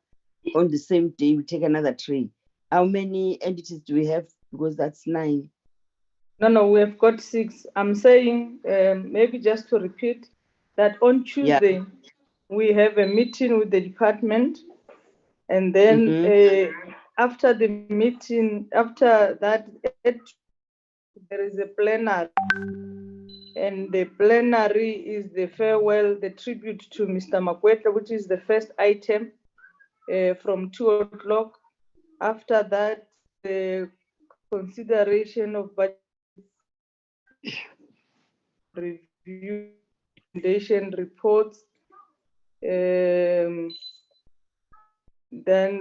On the same day we take another 3. How many entities do we have? Because that's 9. No, we have got 6. I'm saying, maybe just to repeat, that on Tuesday we have a meeting with the department, and then after the meeting, after that, there is a plenary, and the plenary is the farewell, the tribute to Mr. Makwetla, which is the first item from 2 o'clock. After that, the consideration of budget review, recommendation reports. Then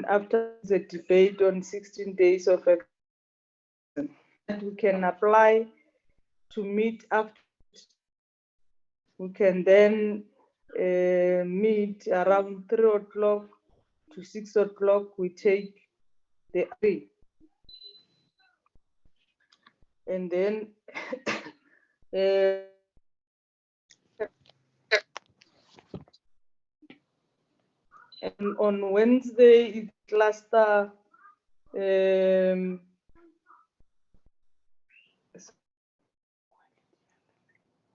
after the debate on 16 days of action, that we can apply to meet after. We can then meet around 3 o'clock to 6 o'clock. We take the three. And then and on Wednesday, it's cluster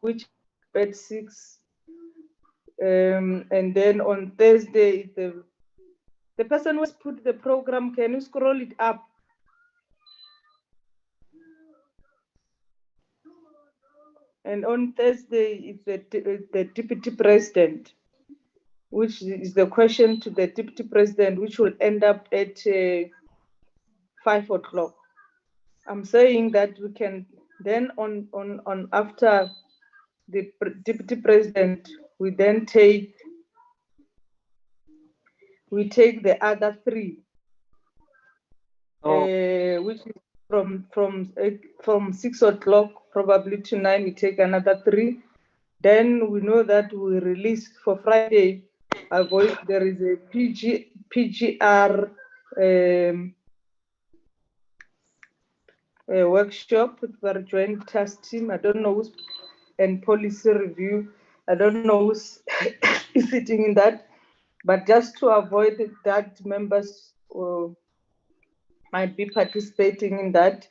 which at 6. And then on Thursday, the person who has put the program, can you scroll it up? And on Thursday, it's the deputy president, which is the question to the deputy president, which will end up at 5 o'clock. I'm saying that we can then on after the deputy president, we then take the other 3, which is from 6 o'clock probably to 9. We take another 3. Then we know that we release for Friday. There is a PGR a workshop with our joint task team. I don't know who's, and policy review. I don't know who's is sitting in that, but just to avoid that members might be participating in that,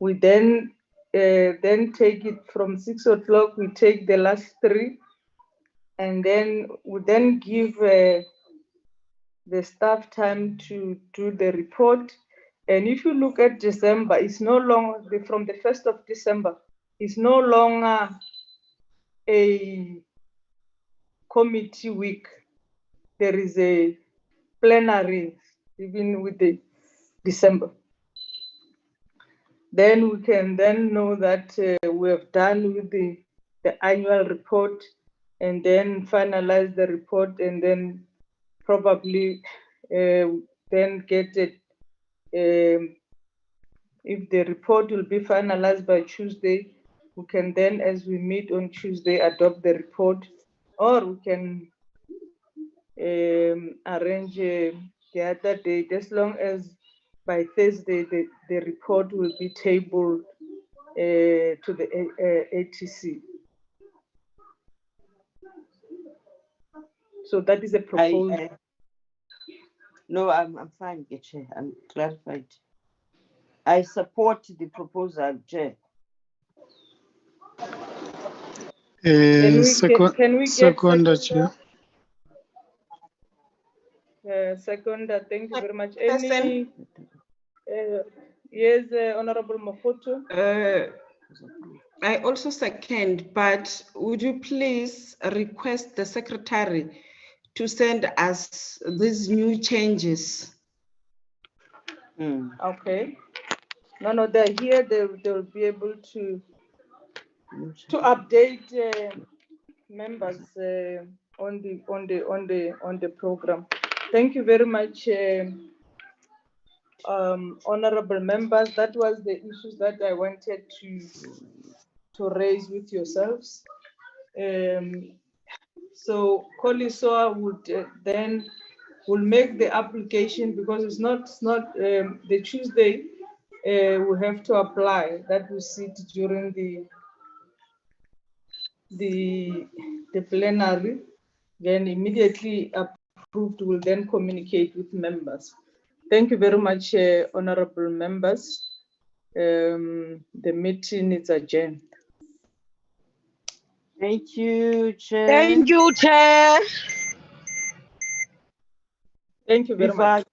we then take it from 6 o'clock. We take the last 3, and then we then give the staff time to do the report. And if you look at December, it's no longer, from the 1st of December, it's no longer a committee week. There is a plenary, even with the December. Then we can then know that we have done with the annual report, and then finalize the report, and then probably then get it. If the report will be finalized by Tuesday, we can then, as we meet on Tuesday, adopt the report, or we can arrange the other date, as long as by Thursday the report will be tabled to the ATC. So that is a proposal. No, I'm fine, Chair. I'm clarified. I support the proposal, Chair. Can we second, get Chair. Second, thank you very much. Any? Yes, Honorable Mafoto. I also second, but would you please request the secretary to send us these new changes? Okay. No, they're here. They'll be able to update members on the program. Thank you very much, honorable members. That was the issues that I wanted to raise with yourselves. So Kolisoa would then will make the application, because it's not the Tuesday. We have to apply. That we sit during the plenary, then immediately approved, will then communicate with members. Thank you very much, honorable members. The meeting is adjourned. Thank you, Chair. Thank you, Chair. Thank you very much.